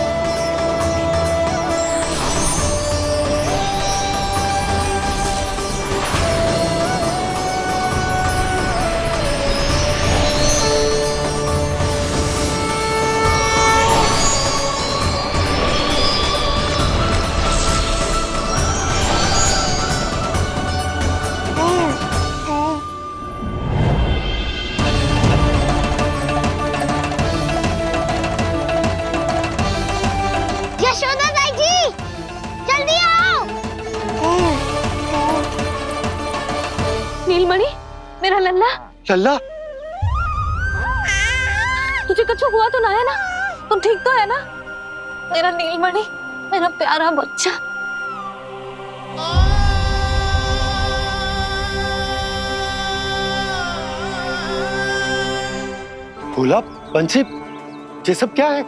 नीलमणि, मेरा लल्ला। लल्ला, तुझे कुछ हुआ तो ना है ना? तुम ठीक तो है ना? मेरा नीलमणि, मेरा प्यारा बच्चा। भोला, बंसी, ये सब क्या है?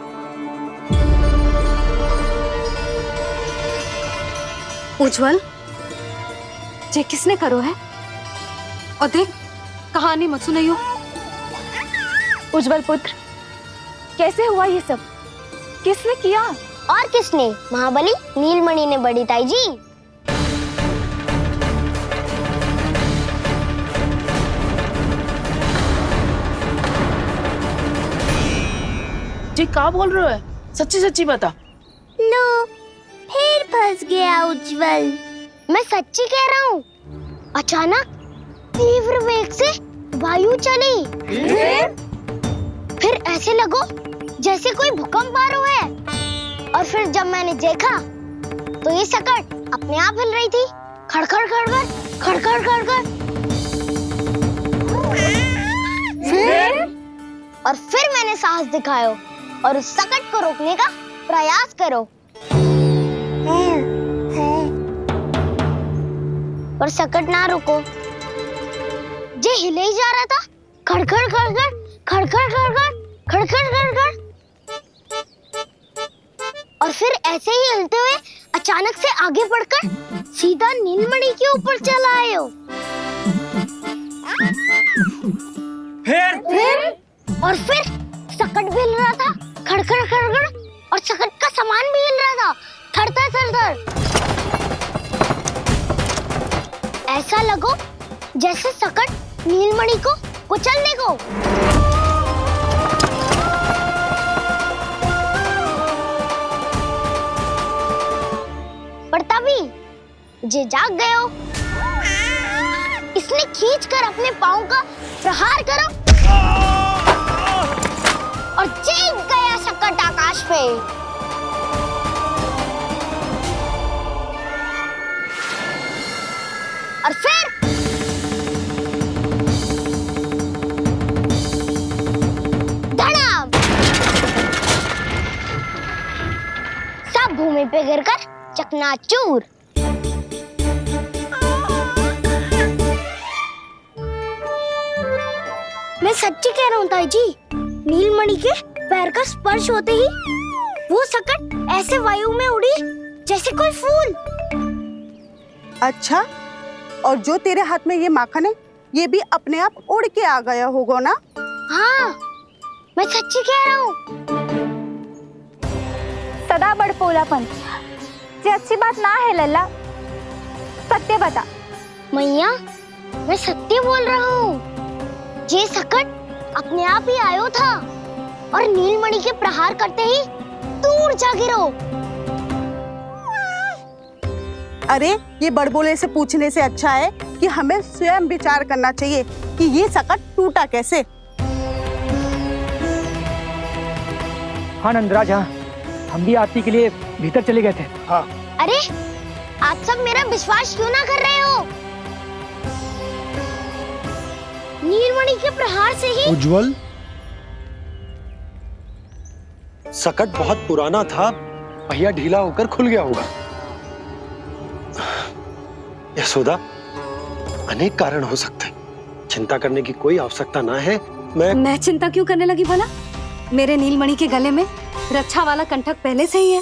उज्जवल, ये किसने करो है? और देख, कहानी मत सुनाइयो। उज्जवल पुत्र, कैसे हुआ ये सब? किसने किया? और किसने? महाबली नीलमणि ने, बड़ी ताई जी। जी क्या बोल रहे हो है? सच्ची सच्ची बता। लो, फिर फंस गया उज्जवल। मैं सच्ची कह रहा हूँ। अचानक तीव्र वेग से वायु चली। फिर ऐसे लगो जैसे कोई भूकंप आ रहा है। और फिर जब मैंने देखा तो ये सकट अपने आप हिल रही थी, खड़खड़ खड़खड़ खड़खड़ खड़खड़। फिर मैंने साहस दिखाया और उस सकट को रोकने का प्रयास करो, पर सकट ना रुको, जे हिले ही जा रहा था, खड़खड़ खड़खड़ खड़खड़ खड़खड़ खड़खड़ खड़खड़। और फिर ऐसे ही हिलते हुए अचानक से आगे बढ़कर सीधा नीलमणि के ऊपर चला आए हो। और फिर सकट भी हिल रहा था, खड़खड़ खड़खड़, और सकट का सामान भी हिल रहा था, थरथर थरथर। ऐसा लगो जैसे सकट नीलमणि को कुचलने को। पर तभी जे जाग गए हो, इसने खींचकर अपने पांव का प्रहार करो और चीख गया सकट आकाश पे। और फिर धड़ाम, सब भूमि पे गिरकर चकनाचूर। मैं सच्ची कह रहा हूँ ताई जी, नीलमणि के पैर का स्पर्श होते ही वो सकट ऐसे वायु में उड़ी जैसे कोई फूल। अच्छा, और जो तेरे हाथ में ये माखन है, ये भी अपने आप उड़ के आ गया होगा ना? हाँ, मैं सच्ची कह रहा हूँ। सदा बड़पोलापन ये अच्छी बात ना है लल्ला, सत्य बता। मैया, मैं सत्य बोल रहा हूँ। ये सकट अपने आप ही आयो था और नीलमणि के प्रहार करते ही दूर जा गिरो। अरे, ये बड़बोले से पूछने से अच्छा है कि हमें स्वयं विचार करना चाहिए कि ये सकट टूटा कैसे। हाँ नंदराज, हाँ, हम भी आरती के लिए भीतर चले गए थे। हाँ। अरे, आप सब मेरा विश्वास क्यों ना कर रहे हो? नीलमणि के प्रहार से ही उज्जवल, सकट बहुत पुराना था, पहिया ढीला होकर खुल गया होगा। यशोदा, अनेक कारण हो सकते हैं, चिंता करने की कोई आवश्यकता ना है। मैं चिंता क्यों करने लगी भला? मेरे नीलमणि के गले में रक्षा वाला कंठक पहले से ही है,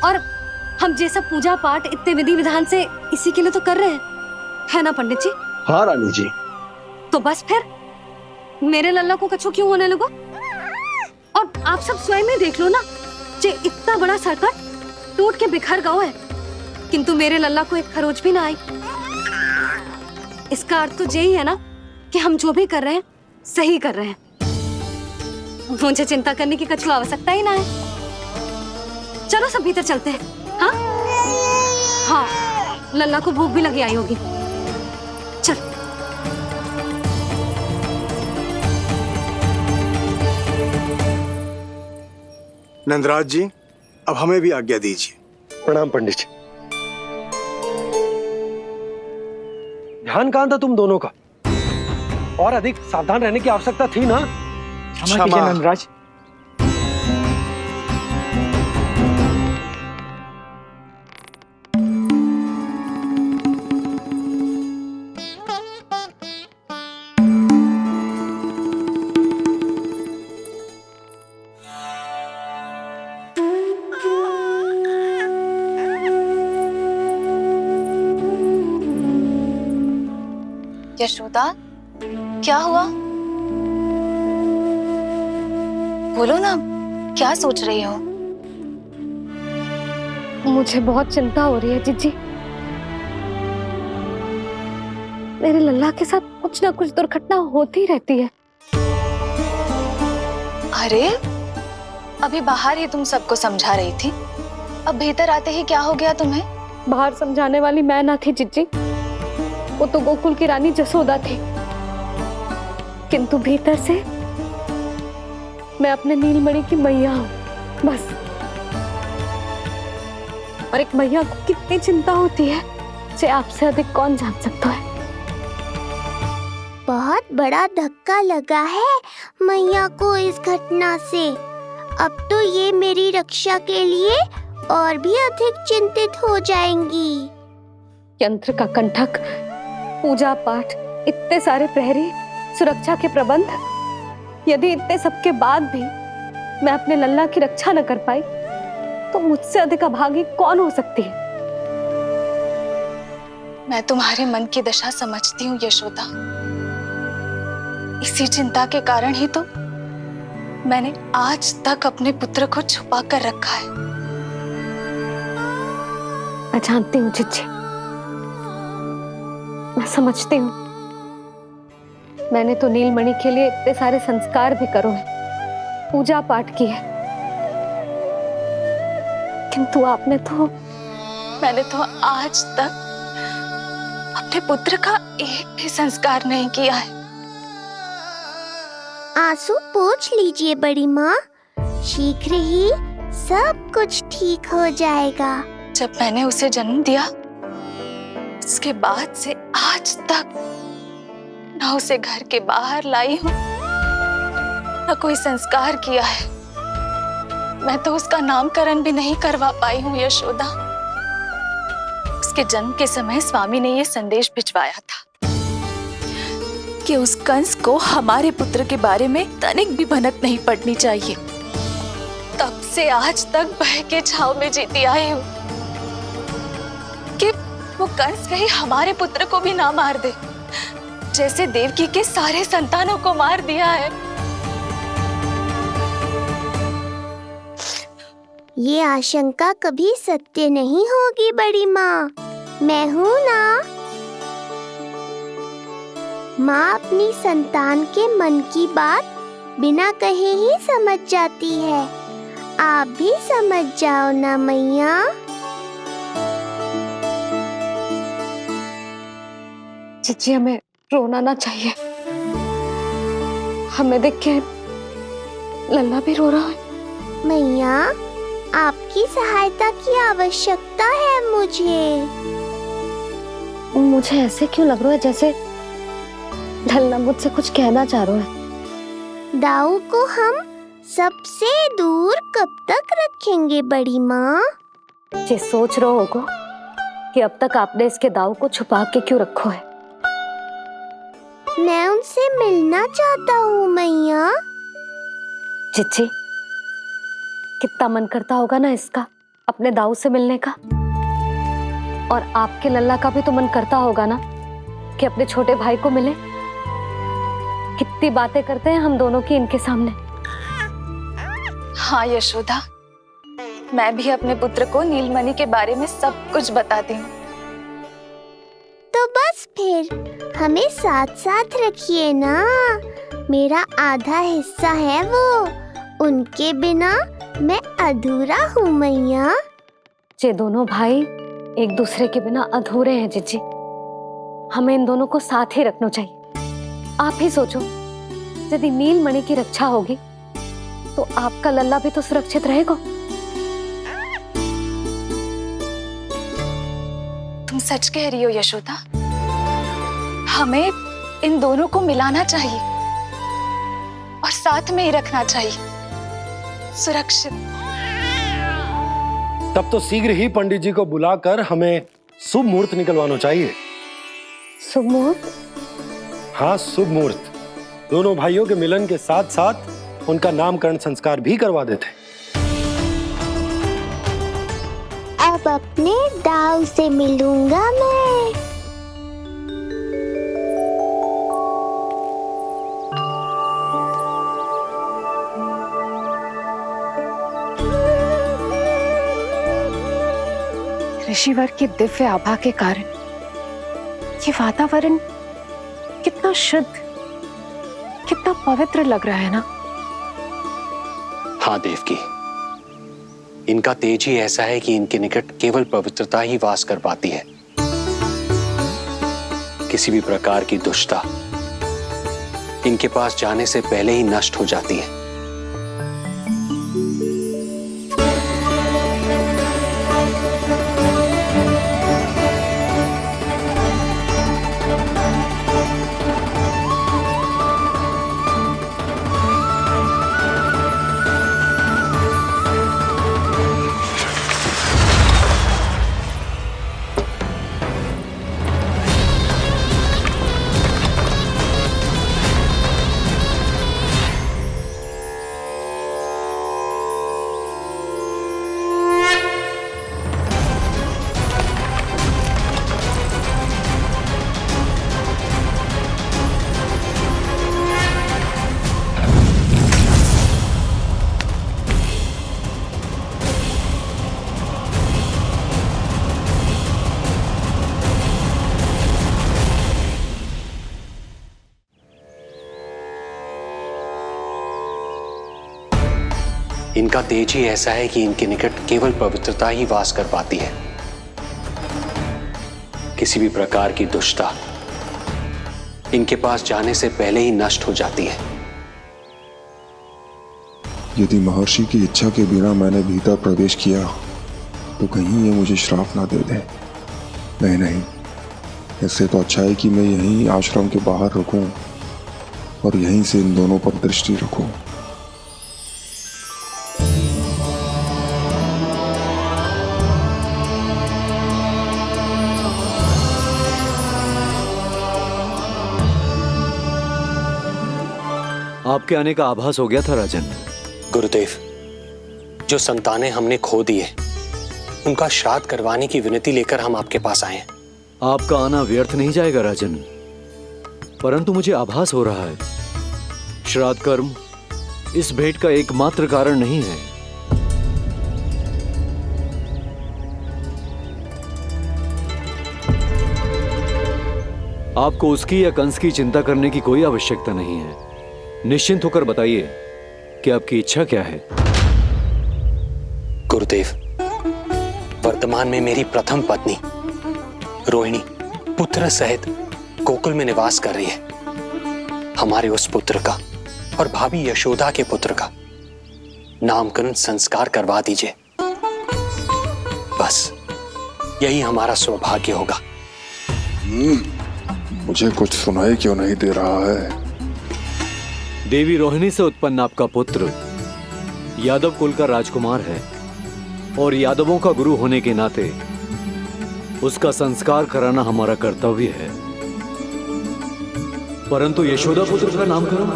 और हम जैसा पूजा पाठ इतने विधि विधान से इसी के लिए तो कर रहे हैं, है ना पंडित जी? हाँ रानी जी। तो बस फिर मेरे लल्ला को कछु क्यों होने लगा? और आप सब स्वयं ही देख लो ना, जे इतना बड़ा सकट टूट के बिखर गया है, किंतु मेरे लल्ला को एक खरोच भी ना आई। इसका अर्थ तो यही है ना कि हम जो भी कर रहे हैं सही कर रहे हैं। मुझे चिंता करने की कछु आवश्यकता ही ना है। चलो सब भीतर चलते हैं। हाँ हाँ, लल्ला को भूख भी लगी आई होगी। चल। नंदराज जी, अब हमें भी आज्ञा दीजिए। प्रणाम पंडित जी। ध्यान कहाँ था तुम दोनों का? और अधिक सावधान रहने की आवश्यकता थी ना? क्षमा कीजिए नंदराज। यशोदा, क्या हुआ? बोलो ना, क्या सोच रही हो? मुझे बहुत चिंता हो रही है जीजी। मेरे लल्ला के साथ कुछ ना कुछ दुर्घटना होती रहती है। अरे, अभी बाहर ही तुम सबको समझा रही थी, अब भीतर आते ही क्या हो गया तुम्हें? बाहर समझाने वाली मैं ना थी जीजी, वो तो गोकुल की रानी जसोदा थी, किंतु भीतर से मैं अपने नीलमणि की मैया हूँ, बस। और एक मैया को कितनी चिंता होती है, जे आपसे अधिक कौन जान सकता है। बहुत बड़ा धक्का लगा है मैया को इस घटना से। अब तो ये मेरी रक्षा के लिए और भी अधिक चिंतित हो जाएंगी। यंत्र का कंठक, पूजा पाठ, इतने सारे प्रहरी, सुरक्षा के प्रबंध, यदि इतने सबके बाद भी मैं अपने लल्ला की रक्षा न कर पाई तो मुझसे अधिक अभागी कौन हो सकती है। मैं तुम्हारे मन की दशा समझती हूँ यशोदा। इसी चिंता के कारण ही तो मैंने आज तक अपने पुत्र को छुपा कर रखा है। मैं जानती हूँ चिच्ची, मैं समझती हूँ। मैंने तो नीलमणि के लिए इतने सारे संस्कार भी करो है, पूजा पाठ की है, किंतु मैंने तो आज तक अपने पुत्र का एक भी संस्कार नहीं किया है। आंसू पोंछ लीजिए बड़ी माँ, शीघ्र ही सब कुछ ठीक हो जाएगा। जब मैंने उसे जन्म दिया उसके बाद से आज तक न उसे घर के बाहर लाई हूँ, न कोई संस्कार किया है। मैं तो उसका नामकरण भी नहीं करवा पाई हूँ यशोदा। उसके जन्म के समय स्वामी ने यह संदेश भिजवाया था कि उस कंस को हमारे पुत्र के बारे में तनिक भी भनक नहीं पड़नी चाहिए। तब से आज तक भय के छाव में जीती आई हूँ कि वो कंस कहीं हमारे पुत्र को भी ना मार दे, जैसे देवकी के सारे संतानों को मार दिया है। ये आशंका कभी सत्य नहीं होगी बड़ी माँ, मैं हूँ ना। माँ अपनी संतान के मन की बात बिना कहे ही समझ जाती है। आप भी समझ जाओ ना मैया। चिच्ची, हमें रोना ना चाहिए। हमें देख के लल्ला भी रो रहा है। मैया, आपकी सहायता की आवश्यकता है मुझे ऐसे क्यों लग रहा है जैसे लल्ला मुझसे कुछ कहना चाह रहा है। दाऊ को हम सबसे दूर कब तक रखेंगे बड़ी माँ? ये सोच रहे होगो कि अब तक आपने इसके दाऊ को छुपा के क्यों रखो है। मैं उनसे मिलना चाहता हूँ मैया। चिच्ची, कितना मन करता होगा ना इसका अपने दाऊ से मिलने का। और आपके लल्ला का भी तो मन करता होगा ना कि अपने छोटे भाई को मिले। कितनी बातें करते हैं हम दोनों की इनके सामने। हाँ यशोदा, मैं भी अपने पुत्र को नीलमणि के बारे में सब कुछ बताती हूँ। तो बस फिर हमें साथ साथ रखिए ना। मेरा आधा हिस्सा है वो, उनके बिना मैं अधूरा हूँ मैया। ये दोनों भाई एक दूसरे के बिना अधूरे हैं जीजी। हमें इन दोनों को साथ ही रखना चाहिए। आप ही सोचो, यदि नीलमणि की रक्षा होगी तो आपका लल्ला भी तो सुरक्षित रहेगा। तुम सच कह रही हो यशोदा। हमें इन दोनों को मिलाना चाहिए और साथ में ही रखना चाहिए, सुरक्षित। तब तो शीघ्र ही पंडित जी को बुलाकर हमें शुभ मुहूर्त निकलवाना चाहिए। शुभ मुहूर्त? हाँ, शुभ मुहूर्त। दोनों भाइयों के मिलन के साथ साथ उनका नामकरण संस्कार भी करवा देते। अब अपने दाऊ से मिलूंगा मैं। ऋषिवर की दिव्य आभा के कारण ये वातावरण कितना शुद्ध, कितना पवित्र लग रहा है ना। हाँ देवकी, इनका तेज ही ऐसा है कि इनके निकट केवल पवित्रता ही वास कर पाती है। किसी भी प्रकार की दुष्टता इनके पास जाने से पहले ही नष्ट हो जाती है। इनका तेज ही ऐसा है कि इनके निकट केवल पवित्रता ही वास कर पाती है। किसी भी प्रकार की दुष्टता इनके पास जाने से पहले ही नष्ट हो जाती है। यदि महर्षि की इच्छा के बिना मैंने भीतर प्रवेश किया तो कहीं ये मुझे श्राप ना दे दे। नहीं नहीं, इससे तो अच्छा है कि मैं यहीं आश्रम के बाहर रुकूं और यहीं से इन दोनों पर दृष्टि रखूं। आपके आने का आभास हो गया था राजन। गुरुदेव, जो संतानें हमने खो दी है उनका श्राद्ध करवाने की विनती लेकर हम आपके पास आए हैं। आपका आना व्यर्थ नहीं जाएगा राजन, परंतु मुझे आभास हो रहा है श्राद्ध कर्म इस भेंट का एकमात्र कारण नहीं है। आपको उसकी या कंस की चिंता करने की कोई आवश्यकता नहीं है। निश्चिंत होकर बताइए कि आपकी इच्छा क्या है। गुरुदेव, वर्तमान में मेरी प्रथम पत्नी रोहिणी पुत्र सहित गोकुल में निवास कर रही है। हमारे उस पुत्र का और भाभी यशोदा के पुत्र का नामकरण संस्कार करवा दीजिए। बस यही हमारा सौभाग्य होगा। मुझे कुछ सुनाई क्यों नहीं दे रहा है? देवी रोहिणी से उत्पन्न आपका पुत्र यादव कुल का राजकुमार है और यादवों का गुरु होने के नाते उसका संस्कार कराना हमारा कर्तव्य है। परंतु यशोदा पुत्र का नामकरण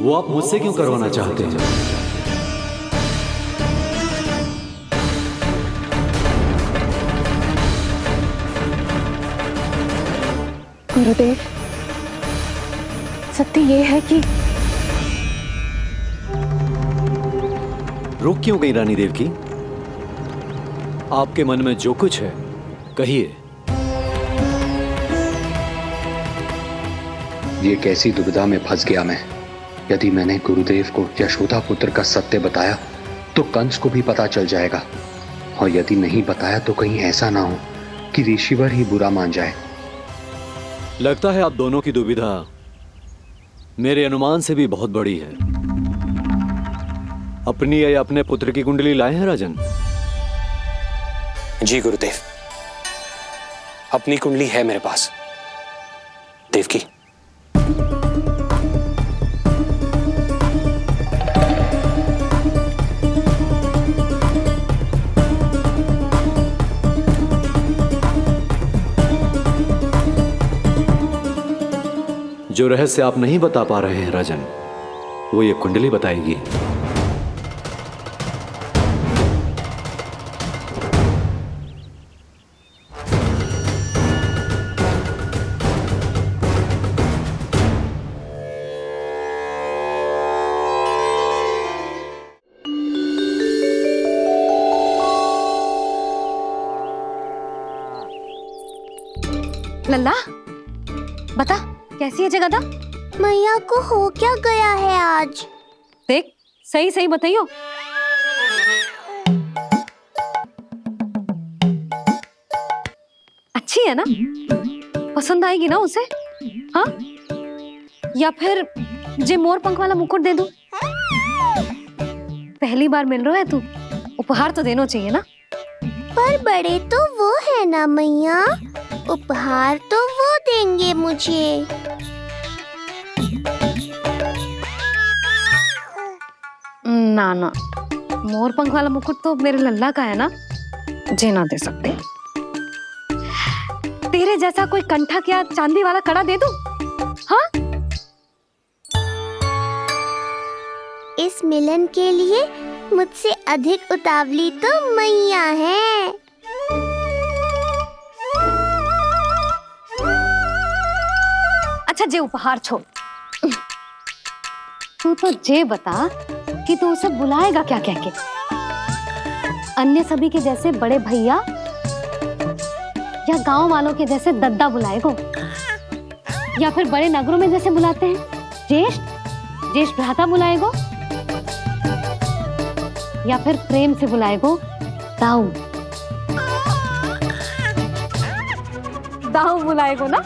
वो आप मुझसे क्यों करवाना चाहते हैं? गुरुदेव, सत्य ये है कि रुक क्यों गई रानी देव की? आपके मन में जो कुछ है कहिए। ये कैसी दुविधा में फंस गया मैं। यदि मैंने गुरुदेव को यशोदा पुत्र का सत्य बताया तो कंस को भी पता चल जाएगा, और यदि नहीं बताया तो कहीं ऐसा ना हो कि ऋषिवर ही बुरा मान जाए। लगता है आप दोनों की दुविधा मेरे अनुमान से भी बहुत बड़ी है। अपनी या अपने पुत्र की कुंडली लाए हैं राजन? जी गुरुदेव, अपनी कुंडली है मेरे पास। देवकी, जो रहस्य आप नहीं बता पा रहे हैं राजन, वो ये कुंडली बताएगी। लल्ला, बता कैसी है जगदा? मैया को हो क्या गया है आज? देख, सही सही बताइयो। अच्छी है ना? पसंद आएगी ना उसे? हाँ? या फिर जे मोर पंख वाला मुकुट दे दूं? पहली बार मिल रहा है तू, उपहार तो देना चाहिए ना? पर बड़े तो वो है ना मैया, उपहार तो वो देंगे मुझे। ना ना, मोर पंख वाला मुकुट तो मेरे लल्ला का है ना, जे ना दे सकते। तेरे जैसा कोई कंठक या चांदी वाला कड़ा दे दूं? हाँ? इस मिलन के लिए मुझसे अधिक उतावली तो मैया है। अच्छा, जे उपहार छोड़, तू तो जे बता कि तू उसे बुलाएगा क्या कह के? अन्य सभी के जैसे बड़े भैया या गांव वालों के जैसे दद्दा बुलाएगो, या फिर बड़े नगरों में जैसे बुलाते हैं ज्येष्ठ भ्राता बुलाएगो? या फिर प्रेम से बुलाएगो दाऊ? दाऊ बुलाएगो ना?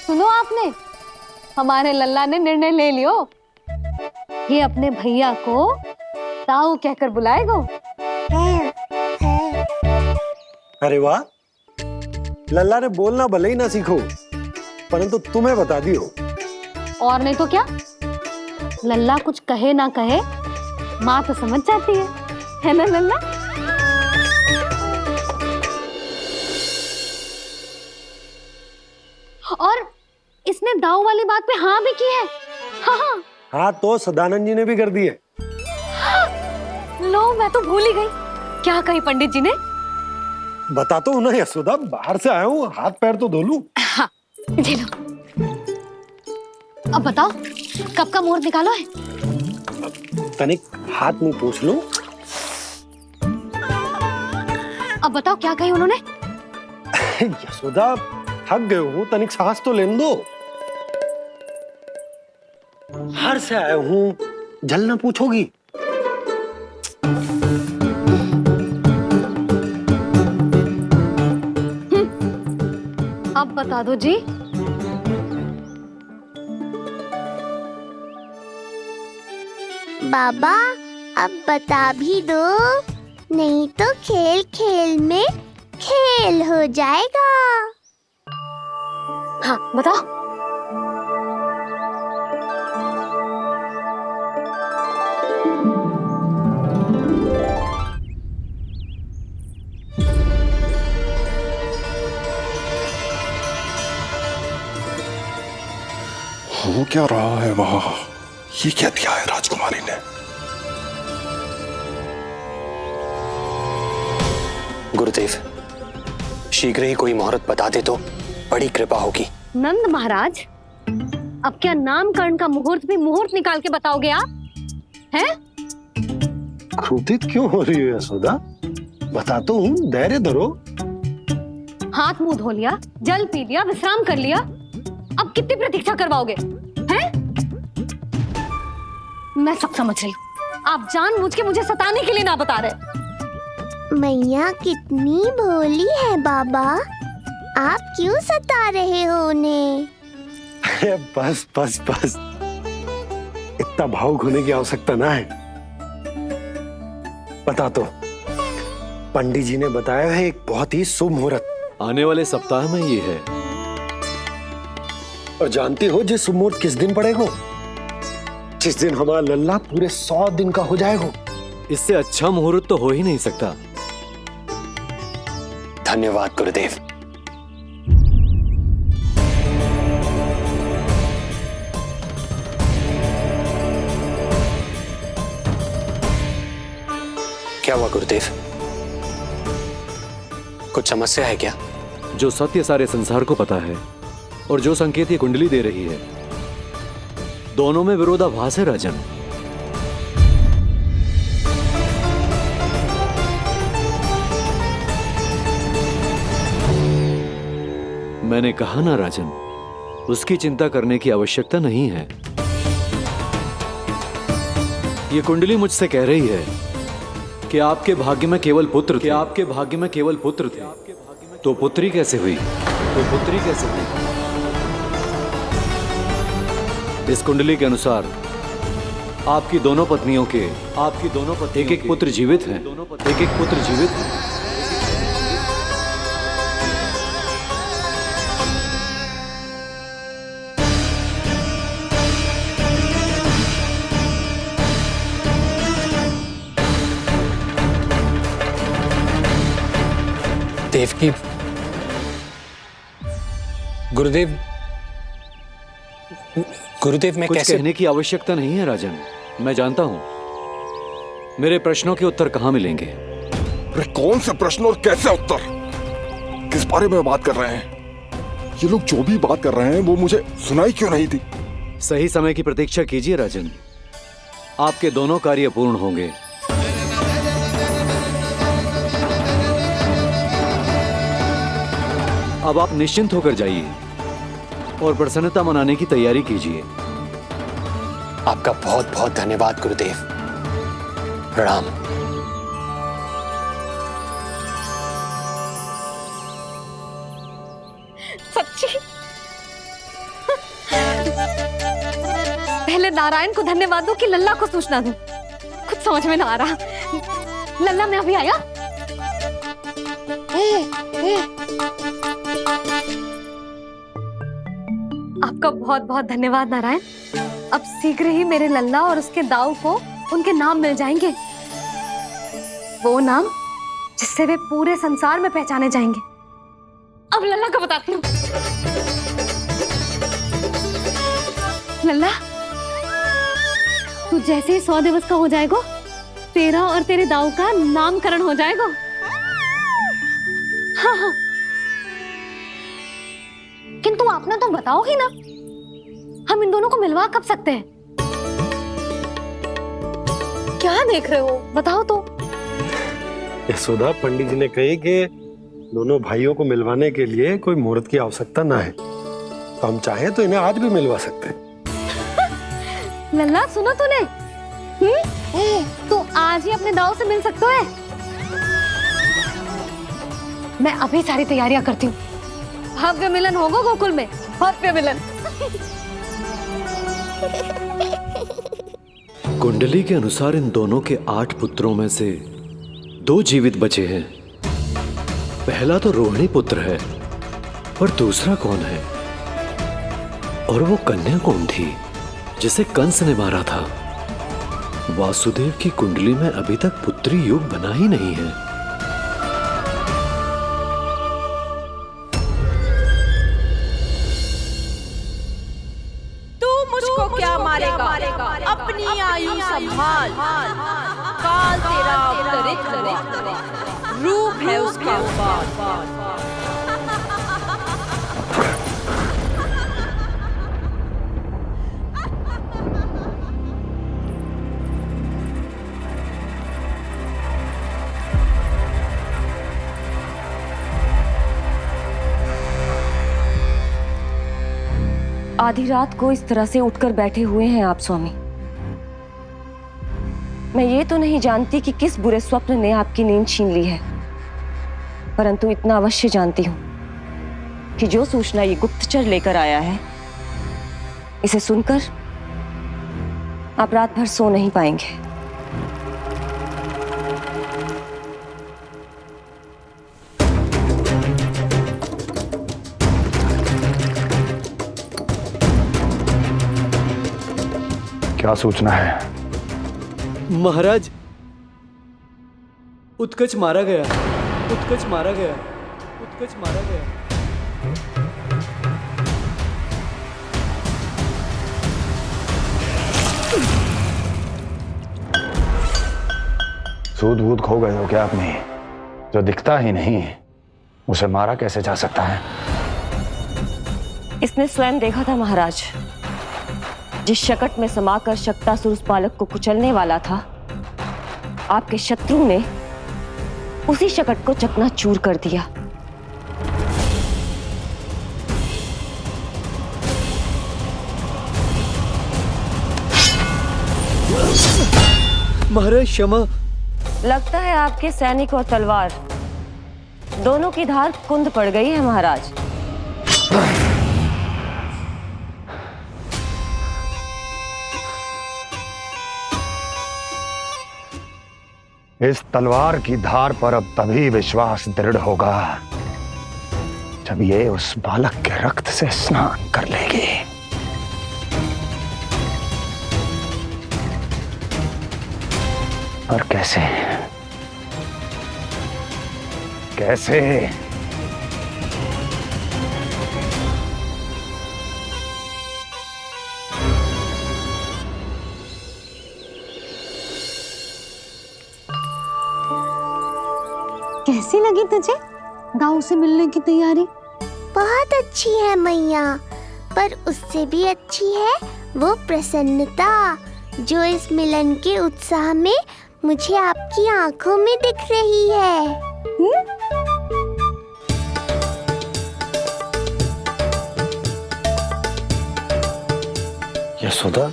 सुनो आपने, हमारे लल्ला ने निर्णय ले लियो, ये अपने भैया को दाऊ कहकर बुलाएगो। अरे वाह, लल्ला ने बोलना भले ही ना सीखो, परंतु तुम्हें बता दियो। और नहीं तो क्या, लल्ला कुछ कहे ना कहे माँ तो समझ जाती है ना लल्ला? और इसने दाऊ वाली बात पे हाँ भी की है। हाँ हाँ, तो सदानंद जी ने भी कर दी है। लो, मैं तो भूल ही गई। क्या कही पंडित जी ने? बता तो ना यशोदा, बाहर से आया हूँ, हाथ पैर तो धो लूं। हाँ, ये लो। अब बताओ, कब का मुहूर्त निकालो है? तनिक हाथ मुंह पूछ लूं। अब बताओ क्या कही उन्होंने? यशोदा, थक गए हूँ, तनिक सांस तो लेने दो। बाहर से आया हूँ, जल ना पूछोगी? अब बता दो जी। बाबा, अब बता भी दो, नहीं तो खेल खेल में खेल हो जाएगा। हाँ, बताओ। हो क्या रहा है वहां? ये क्या दिया है राजकुमारी ने? गुरुदेव, शीघ्र ही कोई मुहूर्त बता दे तो बड़ी कृपा होगी। नंद महाराज, अब क्या नामकरण का मुहूर्त भी मुहूर्त निकाल के बताओगे आप? हैं? क्रोधित क्यों हो रही हो यशोदा? बताता हूँ, धैर्य धरो। हाथ मुंह धो लिया, जल पी लिया, विश्राम कर लिया, अब कितनी प्रतीक्षा करवाओगे? हैं? मैं सब समझ रही हूँ, आप जानबूझ के मुझे सताने के लिए ना बता रहे। मैया कितनी भोली है बाबा, आप क्यों सता रहे हो उन्हें? बस बस बस, इतना भावुक होने की आवश्यकता ना है। बता तो, पंडित जी ने बताया है एक बहुत ही शुभ मुहूर्त आने वाले सप्ताह में ये है। और जानते हो जिस शुभ मुहूर्त किस दिन पड़ेगा? जिस दिन हमारा लल्ला पूरे 100 दिन का हो जाएगा। इससे अच्छा मुहूर्त तो हो ही नहीं सकता। धन्यवाद गुरुदेव। क्या हुआ गुरुदेव? कुछ समस्या है क्या? जो सत्य सारे संसार को पता है और जो संकेत ये कुंडली दे रही है, दोनों में विरोधाभास है राजन। मैंने कहा ना राजन, उसकी चिंता करने की आवश्यकता नहीं है। ये कुंडली मुझसे कह रही है कि आपके भाग्य में केवल पुत्र थे। आपके भाग्य में केवल पुत्र थे, तो पुत्री कैसे हुई? इस कुंडली के अनुसार आपकी दोनों पत्नियों के एक एक पुत्र जीवित हैं। देव की गुरुदेव मैं कुछ कैसे? कहने की आवश्यकता नहीं है राजन, मैं जानता हूं मेरे प्रश्नों के उत्तर कहां मिलेंगे। अरे कौन से प्रश्न और कैसे उत्तर? किस बारे में बात कर रहे हैं? ये लोग जो भी बात कर रहे हैं वो मुझे सुनाई क्यों नहीं थी? सही समय की प्रतीक्षा कीजिए राजन, आपके दोनों कार्य पूर्ण होंगे। अब आप निश्चिंत होकर जाइए। और प्रसन्नता मनाने की तैयारी कीजिए। आपका बहुत बहुत धन्यवाद गुरुदेव। प्रणाम। सच्ची? पहले नारायण को धन्यवाद दूं कि लल्ला को सूचना दूं? कुछ समझ में ना आ रहा। लल्ला, मैं अभी आया। आपका बहुत बहुत धन्यवाद नारायण। अब शीघ्र ही मेरे लल्ला और उसके दाऊ को उनके नाम मिल जाएंगे, वो नाम जिससे वे पूरे संसार में पहचाने जाएंगे। अब लल्ला को बताती हूँ। लल्ला, तू जैसे ही 100 दिवस का हो जाएगा, तेरा और तेरे दाऊ का नामकरण हो जाएगा। हाँ हाँ, किंतु आपने तो बताओगी ना, हम इन दोनों को मिलवा कब सकते हैं? क्या देख रहे हो, बताओ तो। यशोदा, पंडित जी ने कही कि दोनों भाइयों को मिलवाने के लिए कोई मुहूर्त की आवश्यकता ना है, तो हम चाहें तो इन्हें आज भी मिलवा सकते हैं। लल्ला, सुनो तूने? तू आज ही अपने दाऊ से मिल सकते है। मैं अभी सारी तैयारियां करती हूँ। भव्य मिलन होगा गोकुल में, भव्य मिलन। कुंडली के अनुसार इन दोनों के 8 पुत्रों में से 2 जीवित बचे हैं। पहला तो रोहिणी पुत्र है, और दूसरा कौन है? और वो कन्या कौन थी जिसे कंस ने मारा था? वासुदेव की कुंडली में अभी तक पुत्री योग बना ही नहीं है। तू मुझको क्या मारेगा? अपनी आयु संभाल। काल तेरा अवतरित करे, रूप है उसका बाल। आधी रात को इस तरह से उठकर बैठे हुए हैं आप स्वामी। मैं ये तो नहीं जानती कि किस बुरे स्वप्न ने आपकी नींद छीन ली है, परंतु इतना अवश्य जानती हूं कि जो सूचना ये गुप्तचर लेकर आया है, इसे सुनकर आप रात भर सो नहीं पाएंगे। क्या सूचना है? महाराज, उत्कच मारा गया, उत्कच मारा गया, उत्कच मारा गया। सूद वूद खो गए हो क्या अपनी? जो दिखता ही नहीं उसे मारा कैसे जा सकता है? इसने स्वयं देखा था महाराज। जिस शकट में समाकर शक्तासुर उस बालक को कुचलने वाला था, आपके शत्रु ने उसी शकट को चकनाचूर कर दिया। महाराज क्षमा। लगता है आपके सैनिक और तलवार दोनों की धार कुंद पड़ गई है महाराज। इस तलवार की धार पर अब तभी विश्वास दृढ़ होगा जब ये उस बालक के रक्त से स्नान कर लेगी। और कैसे? कैसे? कैसी लगी तुझे दाऊ से मिलने की तैयारी? बहुत अच्छी है मैया, पर उससे भी अच्छी है वो प्रसन्नता जो इस मिलन के उत्साह में मुझे आपकी आंखों में दिख रही है। यशोदा,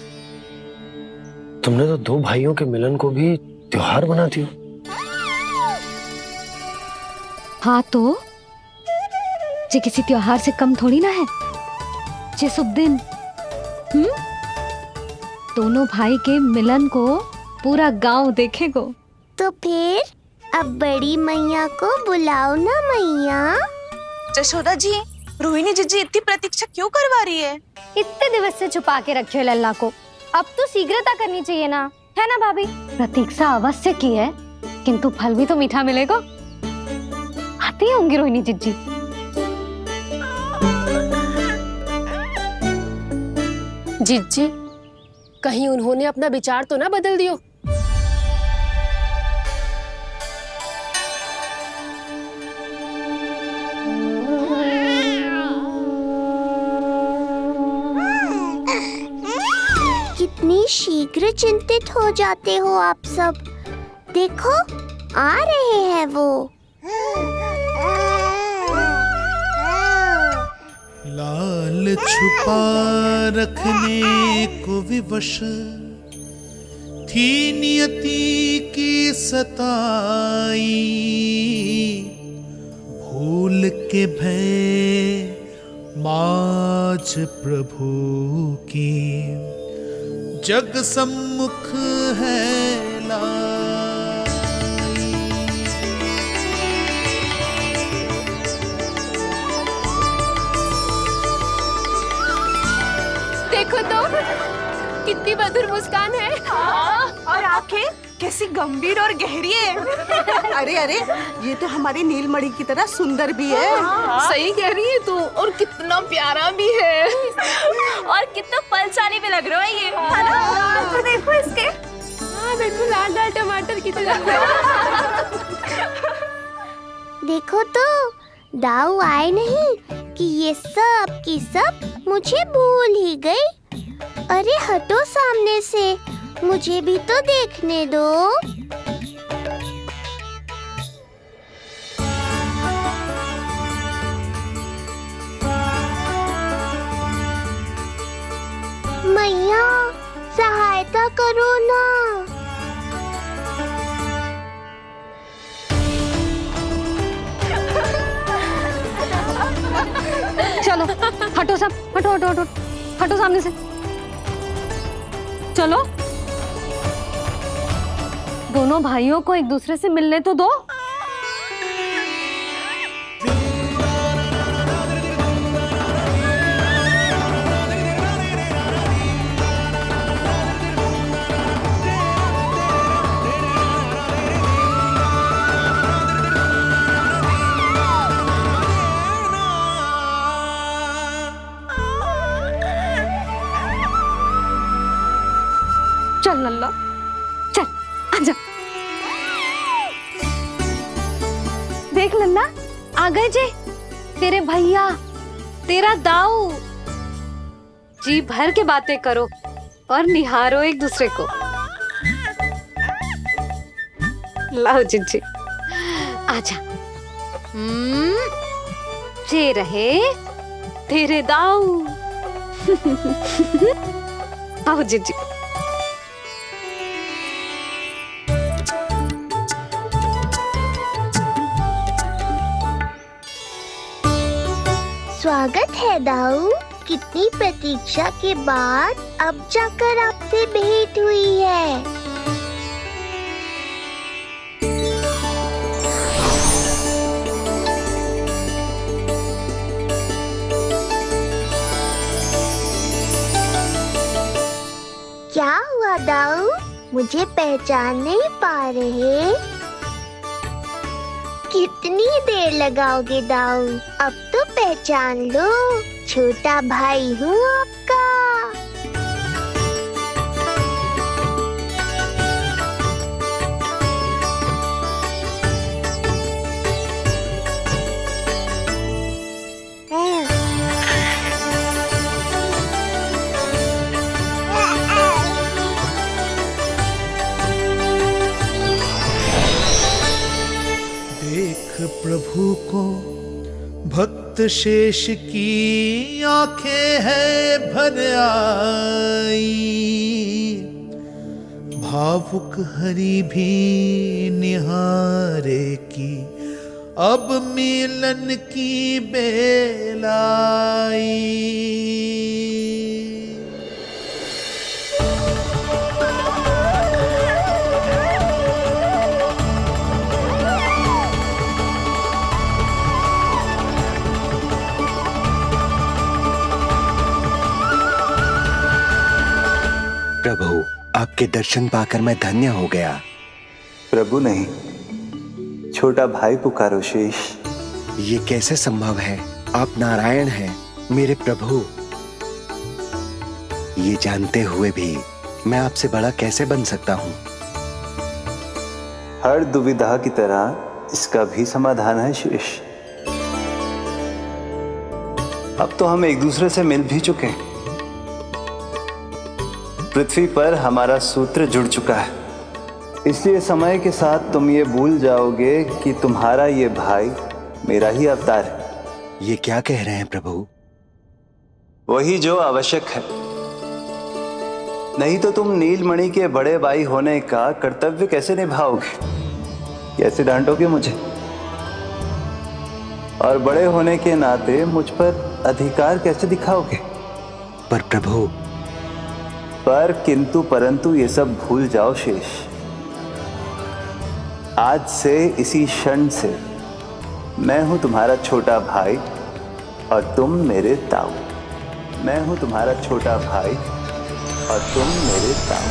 तुमने तो दो भाइयों के मिलन को भी त्योहार बना दिया। हाँ तो ये किसी त्योहार से कम थोड़ी ना है। ये शुभ दिन दोनों भाई के मिलन को पूरा गांव देखेगो। तो फिर अब बड़ी मैया को बुलाओ ना मैया। यशोदा जी, रोहिणी जीजी इतनी प्रतीक्षा क्यों करवा रही है? इतने दिवस से छुपा के रखे हो लल्ला को, अब तो शीघ्रता करनी चाहिए ना, है ना भाभी? प्रतीक्षा अवश्य की है, किंतु फल भी तो मीठा मिलेगा। आती होंगी रोहिणी जीजी। जीजी, कहीं उन्होंने अपना विचार तो ना बदल दियो? कितनी शीघ्र चिंतित हो जाते हो आप सब। देखो आ रहे हैं वो। लाल छुपा रखने को विवश थी नियति की सताई, भूल के भय माज प्रभु की जग सम्मुख है देखो तो कितनी मधुर मुस्कान है। और आंखें कैसी गंभीर और गहरी है। अरे अरे, ये तो हमारी नीलमणि की तरह सुंदर भी है। सही कह रही है तू, और कितना प्यारा भी है। और कितना पलसानी भी लग रहा है ये, है ना? तो देखो इसके। हाँ बिल्कुल लाल लाल टमाटर की तरह। देखो तो दाऊ आए नहीं कि ये सब की सब मुझे भूल ही गई। अरे हटो सामने से, मुझे भी तो देखने दो। मैया सहायता करो ना। चलो हटो सब, हटो हटो हटो हटो सामने से। चलो दोनों भाइयों को एक दूसरे से मिलने तो दो। चल लल्ला, चल आजा। देख लल्ला, आ गए जे तेरे भैया, तेरा दाऊ। जी भर के बातें करो और निहारो एक दूसरे को। लाओ जिज्जी, आजा। जे रहे तेरे दाऊ। आओ जिज्जी। स्वागत है दाऊ। कितनी प्रतीक्षा के बाद अब जाकर आपसे भेंट हुई है। क्या हुआ दाऊ, मुझे पहचान नहीं पा रहे? कितनी देर लगाओगे दाऊ? अब तो पहचान लो, छोटा भाई हूँ आपका। देख प्रभु को भक्त शेष की आंखें हैं भर आई, भावुक हरि भी निहारे की अब मिलन की बेल आई। प्रभु, आपके दर्शन पाकर मैं धन्य हो गया। प्रभु नहीं, छोटा भाई पुकारो शेष। ये कैसे संभव है? आप नारायण हैं, मेरे प्रभु। ये जानते हुए भी मैं आपसे बड़ा कैसे बन सकता हूँ? हर दुविधा की तरह इसका भी समाधान है शेष। अब तो हम एक दूसरे से मिल भी चुके हैं। पृथ्वी पर हमारा सूत्र जुड़ चुका है, इसलिए समय के साथ तुम ये भूल जाओगे कि तुम्हारा ये भाई मेरा ही अवतार है। ये क्या कह रहे हैं प्रभु? वही जो आवश्यक है, नहीं तो तुम नीलमणि के बड़े भाई होने का कर्तव्य कैसे निभाओगे? कैसे डांटोगे मुझे? और बड़े होने के नाते मुझ पर अधिकार कैसे दिखाओगे? पर प्रभु, पर किंतु परंतु ये सब भूल जाओ शेष। आज से इसी क्षण से मैं हूं तुम्हारा छोटा भाई और तुम मेरे ताऊ। मैं हूं तुम्हारा छोटा भाई और तुम मेरे ताऊ।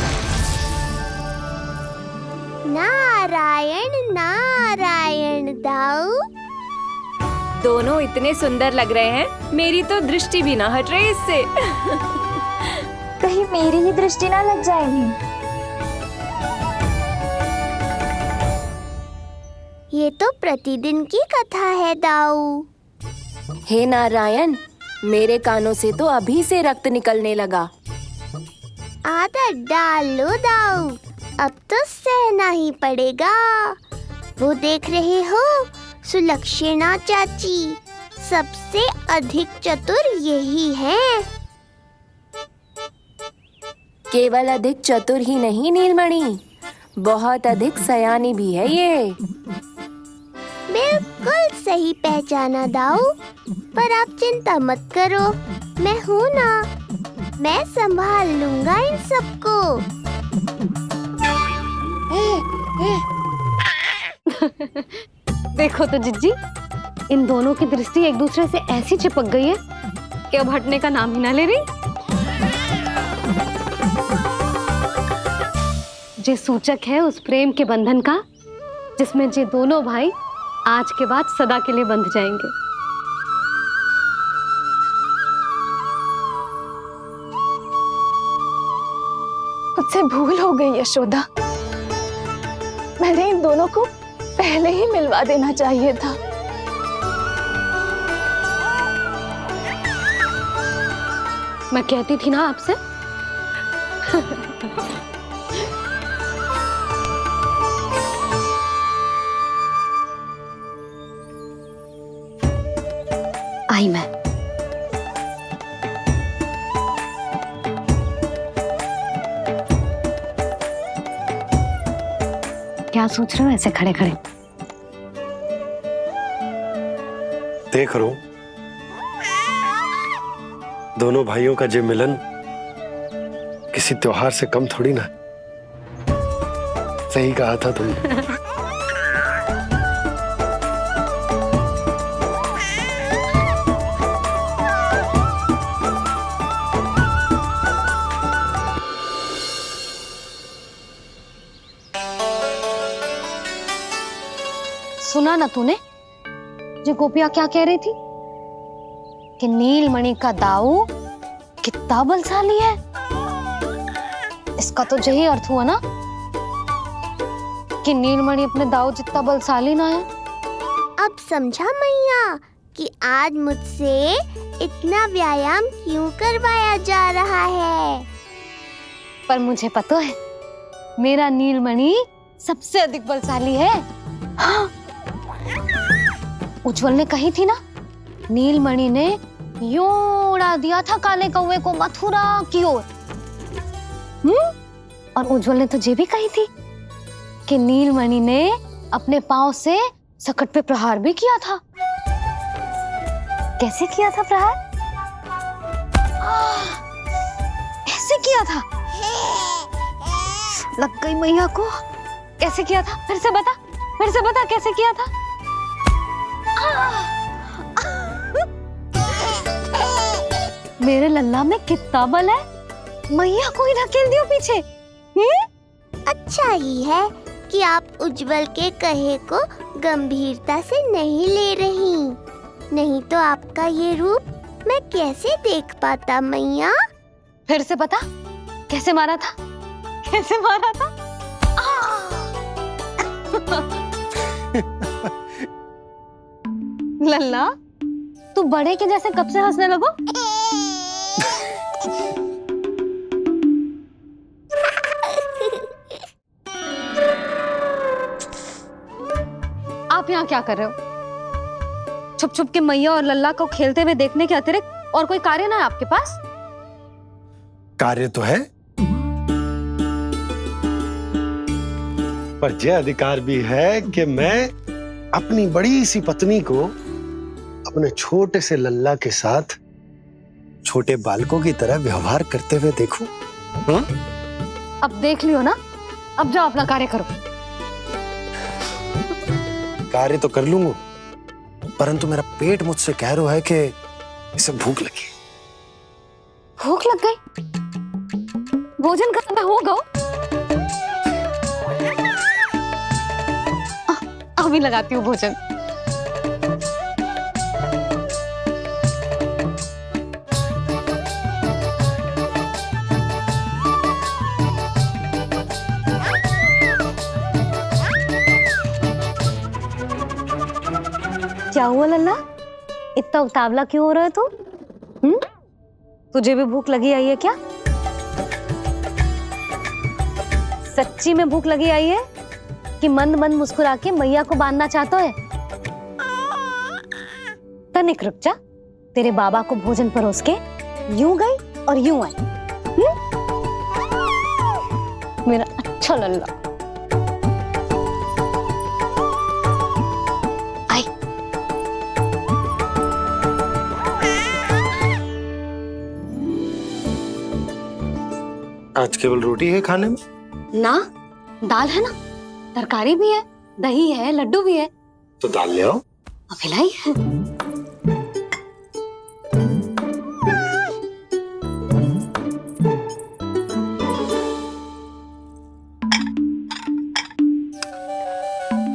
नारायण नारायण दाऊ। दोनों इतने सुंदर लग रहे हैं, मेरी तो दृष्टि भी ना हट रही इससे। कहीं मेरी ही दृष्टि ना लग जाएगी। ये तो प्रतिदिन की कथा है दाऊ। हे नारायण, मेरे कानों से तो अभी से रक्त निकलने लगा। आदत डाल लो दाऊ, अब तो सहना ही पड़ेगा। वो देख रहे हो, सुलक्षणा चाची सबसे अधिक चतुर यही है। केवल अधिक चतुर ही नहीं नीलमणि, बहुत अधिक सयानी भी है ये। बिल्कुल सही पहचाना दाऊ, पर आप चिंता मत करो, मैं हूँ ना, मैं संभाल लूंगा इन सबको। देखो तो जिज्जी, इन दोनों की दृष्टि एक दूसरे से ऐसी चिपक गई है कि अब हटने का नाम ही ना ले रही। ये सूचक है उस प्रेम के बंधन का जिसमें ये दोनों भाई आज के बाद सदा के लिए बंध जाएंगे। मुझसे भूल हो गई यशोदा, मैंने इन दोनों को पहले ही मिलवा देना चाहिए था। मैं कहती थी ना आपसे। आई मैं। क्या सोच रहे हो ऐसे खड़े खड़े? देख रहा हूं दोनों भाइयों का ये मिलन किसी त्योहार से कम थोड़ी ना। सही कहा था तुमने। सुना ना तूने जो गोपिया क्या कह रही थी कि नीलमणि का दाऊ कितना बलशाली है। इसका तो यही अर्थ हुआ ना कि नीलमणि अपने दाऊ जितना बलशाली ना है। अब समझा मैया कि आज मुझसे इतना व्यायाम क्यों करवाया जा रहा है। पर मुझे पता है मेरा नीलमणि सबसे अधिक बलशाली है। हाँ। उज्जवल ने कही थी ना नीलमणि ने यूं उड़ा दिया था काले कौवे को मथुरा की ओर। और उज्जवल ने तो ये भी कही थी कि नीलमणि ने अपने पांव से सकट पे प्रहार भी किया था। कैसे किया था प्रहार? ऐसे किया था। लग गई मैया को। कैसे किया था? फिर से बता कैसे किया था? मेरे लल्ला में कितना बल है, मैया को ही धकेल दियो पीछे। अच्छा ही है कि आप उज्जवल के कहे को गंभीरता से नहीं ले रही, नहीं तो आपका ये रूप मैं कैसे देख पाता मैया। फिर से बता कैसे मारा था? लल्ला तू बड़े के जैसे कब से हंसने लगो? आप यहाँ क्या कर रहे हो? छुप छुप के मैया और लल्ला को खेलते हुए देखने के अतिरिक्त और कोई कार्य ना है आपके पास? कार्य तो है, पर यह अधिकार भी है कि मैं अपनी बड़ी सी पत्नी को अपने छोटे से लल्ला के साथ छोटे बालकों की तरह व्यवहार करते हुए देखूं। अब देख लियो ना, अब जाओ अपना कार्य करो। कार्य तो कर लूंगा, परंतु मेरा पेट मुझसे कह रहा है कि इसे भूख लगी। भूख लग गई? भोजन का समय होगा। अभी लगाती हूँ भोजन। क्या हुआ लल्ला, इतना उतावला क्यों हो रहा है तू? तुझे भी भूख लगी आई है क्या? सच्ची में भूख लगी आई है कि मंद मंद मुस्कुरा के मैया को बांधना चाहता है? तनिक रुक जा, तेरे बाबा को भोजन परोस के यूं गई और यूं आई। मेरा अच्छा लल्ला। आई। आज केवल रोटी है खाने में? ना, दाल है ना, तरकारी भी है, दही है, लड्डू भी है। तो दाल ले आओ। अभी लाई है।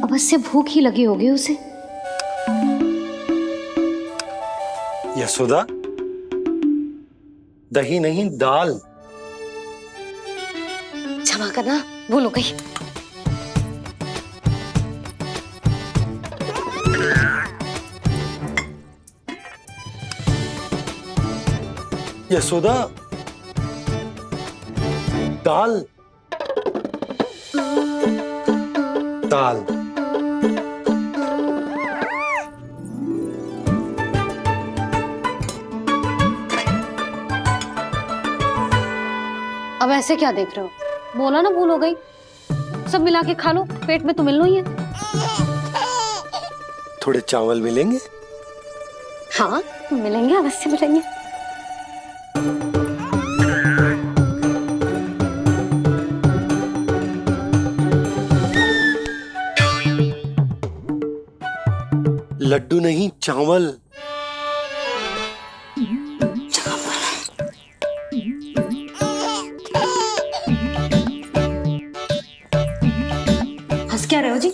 अवश्य भूख ही लगी होगी उसे। यशोदा, दही नहीं दाल। क्षमा करना, भूल हो गई। यशोदा, दाल दाल। अब ऐसे क्या देख रहे हो? बोला ना भूल हो गई। सब मिला के खा लो, पेट में तो मिलना ही है। थोड़े चावल मिलेंगे? हाँ मिलेंगे, अवश्य मिलेंगे। लड्डू नहीं, चावल। हंस क्या रहे हो जी?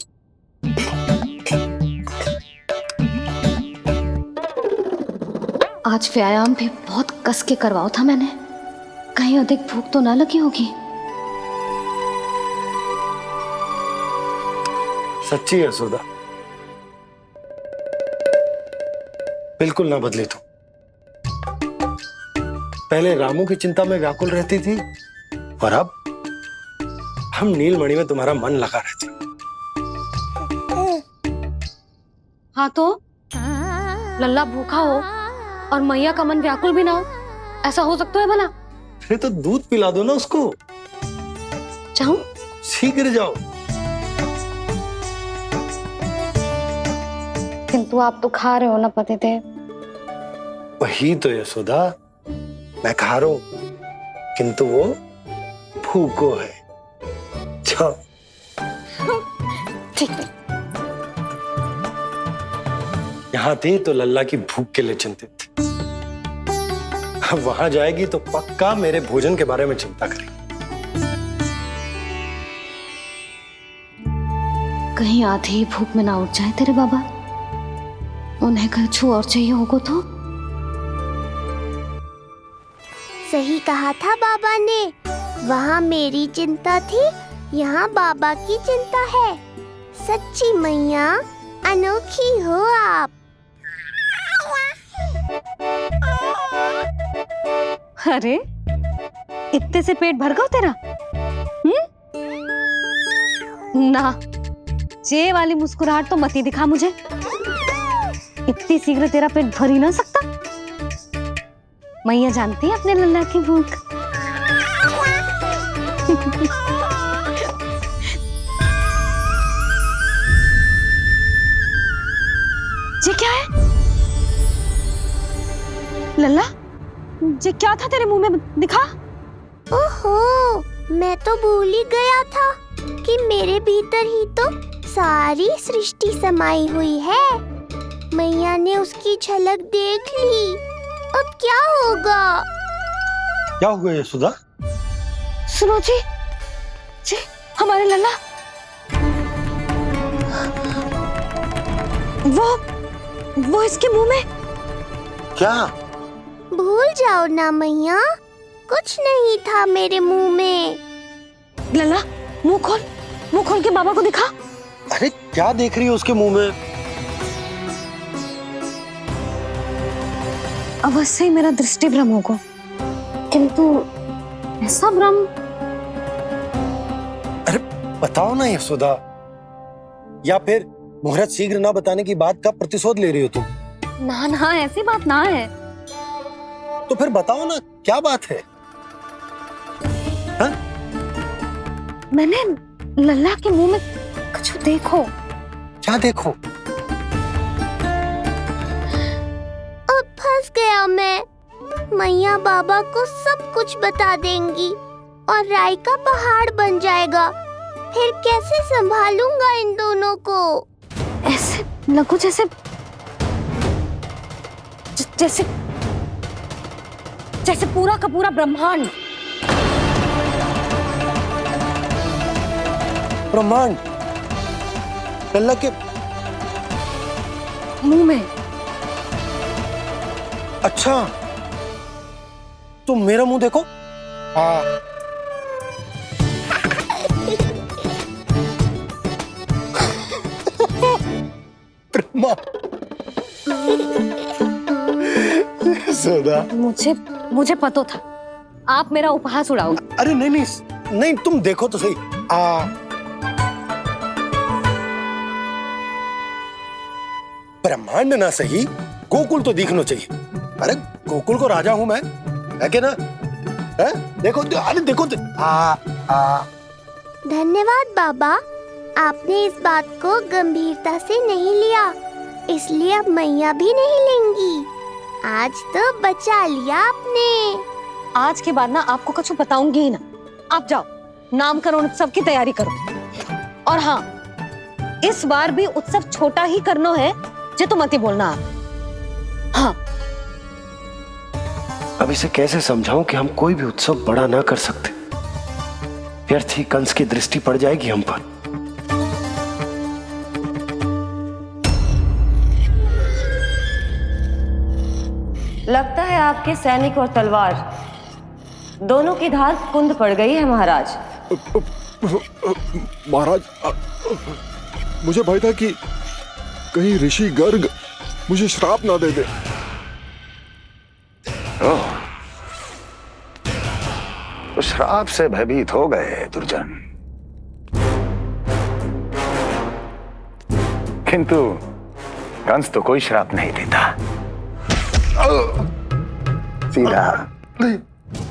आज व्यायाम भी बहुत कस के करवाओ था मैंने, कहीं अधिक भूख तो ना लगी होगी। सच्ची है सुधा, बिल्कुल ना बदली तू। पहले रामू की चिंता में व्याकुल रहती थी और अब हम नीलमणि में तुम्हारा मन लगा रहते। हाँ तो लल्ला भूखा हो और मैया का मन व्याकुल भी ना हो, ऐसा हो सकता है भला? अरे तो दूध पिला दो ना उसको। जाऊं? शीघ्र जाओ। किंतु आप तो खा रहे हो ना पतिदेव। वही तो यशोदा, मैं खा रहा हूं, किंतु वो भूखो है। जाओ। ठीक है। यहाँ थी तो लल्ला की भूख के लिए चिंतित थी, अब वहां जाएगी तो पक्का मेरे भोजन के बारे में चिंता करेगी। कहीं आधे ही भूख में ना उठ जाए तेरे बाबा, उन्हें कुछ और चाहिए होगा तो। सही कहा था बाबा ने, वहाँ मेरी चिंता थी, यहाँ बाबा की चिंता है। सच्ची मैया अनोखी हो आप। अरे इतने से पेट भर गया तेरा? ना, ये वाली मुस्कुराहट तो मत ही दिखा मुझे। इतनी शीघ्र तेरा पेट भर ही ना सकता। मैया जानती है अपने लल्ला की भूख। ये क्या है लल्ला? ये क्या था तेरे मुंह में, दिखा। ओहो, मैं तो भूल ही गया था कि मेरे भीतर ही तो सारी सृष्टि समाई हुई है। मैया ने उसकी झलक देख ली, अब क्या होगा? क्या हुआ यशोदा? सुनो जी, हमारे लल्ला वो इसके मुंह में। क्या? भूल जाओ ना मैया, कुछ नहीं था मेरे मुंह में। लल्ला मुंह खोल के बाबा को दिखा। अरे क्या देख रही है उसके मुंह में? अवश्य ही मेरा दृष्टि भ्रम होगा, किंतु ऐसा भ्रम। अरे बताओ ना यशोदा, या फिर मुहूर्त शीघ्र ना बताने की बात का प्रतिशोध ले रही हो तुम? ना, ऐसी बात ना है। तो फिर बताओ ना, क्या बात है? हा? मैंने लल्ला के मुंह में कुछ देखो। क्या देखो? अब फंस गया मैं। मैया बाबा को सब कुछ बता देंगी और राय का पहाड़ बन जाएगा। फिर कैसे संभालूंगा इन दोनों को? ऐसे लगो जैसे पूरा का पूरा ब्रह्मांड लल्ला के मुंह में। अच्छा, तुम मेरा मुंह देखो। सोदा, मुझे पता था आप मेरा उपहास उड़ाओगे। अरे नहीं, तुम देखो तो सही। ब्रह्मांड ना सही, गोकुल तो दिखना चाहिए। अरे गोकुल को राजा हूं मैं, है क्या ना? है? देखो, अरे देखो। धन्यवाद बाबा, आपने इस बात को गंभीरता से नहीं लिया, इसलिए अब मैया भी नहीं लेंगी। आज तो बचा लिया आपने। आज के बाद ना आपको कुछ बताऊंगी ही ना। आप जाओ, नामकरण उत्सव की तैयारी करो। और हाँ, इस बार भी उत्सव छोटा ही करना है, जे तो मत ही बोलना आप। हाँ। अब इसे कैसे समझाऊं कि हम कोई भी उत्सव बड़ा ना कर सकते? व्यर्थ ही कंस की दृष्टि पड़ जाएगी हम पर। लगता है आपके सैनिक और तलवार दोनों की धार कुंद पड़ गई है महाराज। महाराज, मुझे भय था कि कहीं ऋषि गर्ग मुझे श्राप ना दे दे। तो श्राप से भयभीत हो गए दुर्जन, किंतु कंस तो कोई श्राप नहीं देता, सीधा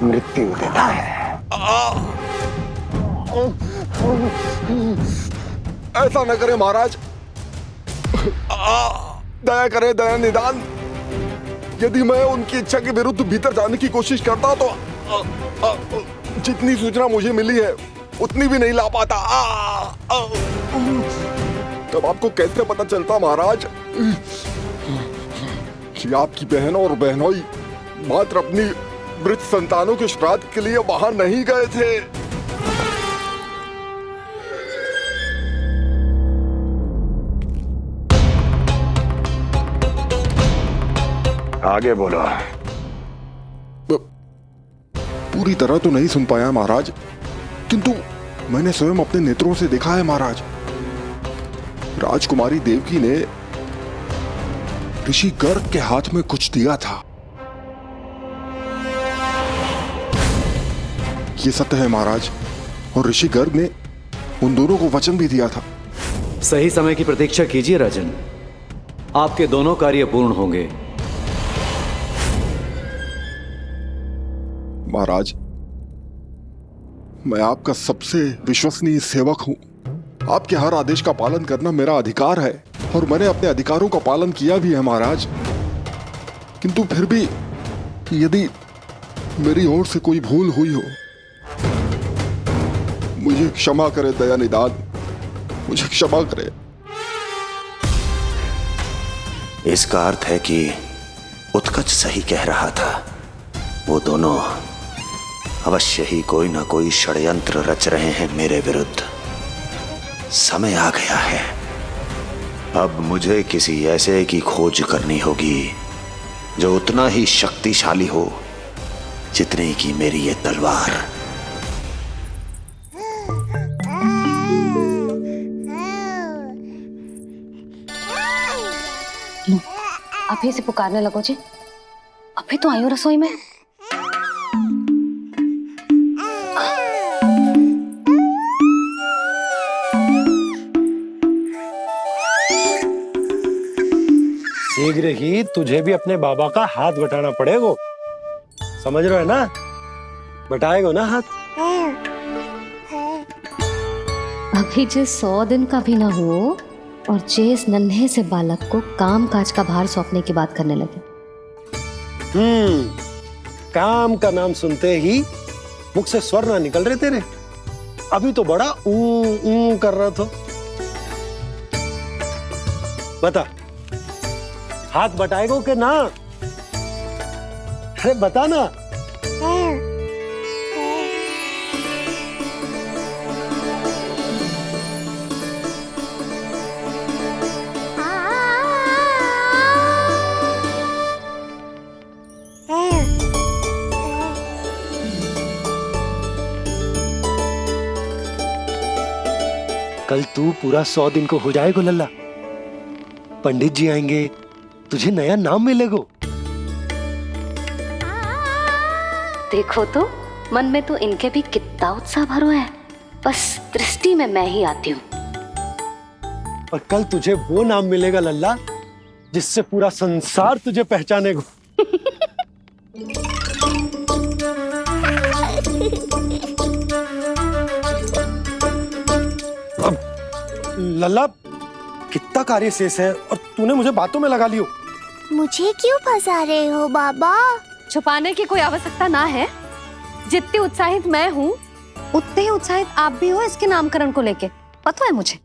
मृत्यु देता है। ऐसा न करे महाराज, दया करे, दया निदान। यदि मैं उनकी इच्छा के विरुद्ध भीतर जाने की कोशिश करता तो जितनी सूचना मुझे मिली है उतनी भी नहीं ला पाता। तब आपको कैसे पता चलता महाराज कि आपकी बहन और बहनोई मात्र अपनी मृत संतानों के श्राद्ध के लिए वहां नहीं गए थे? आगे बोलो। पूरी तरह तो नहीं सुन पाया महाराज, किंतु मैंने स्वयं अपने नेत्रों से देखा है महाराज। राजकुमारी देवकी ने ऋषि गर्ग के हाथ में कुछ दिया था। ये सत्य है महाराज, और ऋषि गर्ग ने उन दोनों को वचन भी दिया था। सही समय की प्रतीक्षा कीजिए राजन, आपके दोनों कार्य पूर्ण होंगे। महाराज, मैं आपका सबसे विश्वसनीय सेवक हूं। आपके हर आदेश का पालन करना मेरा अधिकार है, और मैंने अपने अधिकारों का पालन किया भी है महाराज। किंतु फिर भी यदि मेरी ओर से कोई भूल हुई हो, मुझे क्षमा करे दया निदान, मुझे क्षमा करे। इसका अर्थ है कि उत्कच सही कह रहा था। वो दोनों अवश्य ही कोई ना कोई षड्यंत्र रच रहे हैं मेरे विरुद्ध। समय आ गया है, अब मुझे किसी ऐसे की खोज करनी होगी जो उतना ही शक्तिशाली हो जितनी की मेरी ये तलवार। अभी से पुकारने लगो जी, अभी तो आई हूँ रसोई में। शीघ्र ही तुझे भी अपने बाबा का हाथ बटाना पड़ेगा, समझ रहे हो ना? बटाएगा ना हाथ? अभी जे 100 दिन का भी ना हो और जे इस नन्हे से बालक को काम काज का भार सौंपने की बात करने लगे। काम का नाम सुनते ही मुख से स्वर ना निकल रहे तेरे। अभी तो बड़ा ऊ कर रहा था। बता, हाथ बटाएगो के ना? अरे बता ना। कल तू पूरा 100 दिन को हो जाएगा लल्ला। पंडित जी आएंगे, तुझे नया नाम मिलेगा। देखो तो मन में तो इनके भी कितना उत्साह भरो है, बस दृष्टि में मैं ही आती हूँ। और कल तुझे वो नाम मिलेगा लल्ला जिससे पूरा संसार तुझे पहचानेगा। अब लल्ला, कितना कार्य शेष है और तूने मुझे बातों में लगा लियो। मुझे क्यों फंसा रहे हो बाबा? छुपाने की कोई आवश्यकता ना है। जितनी उत्साहित मैं हूँ उतने ही उत्साहित आप भी हो इसके नामकरण को लेके, पता है मुझे।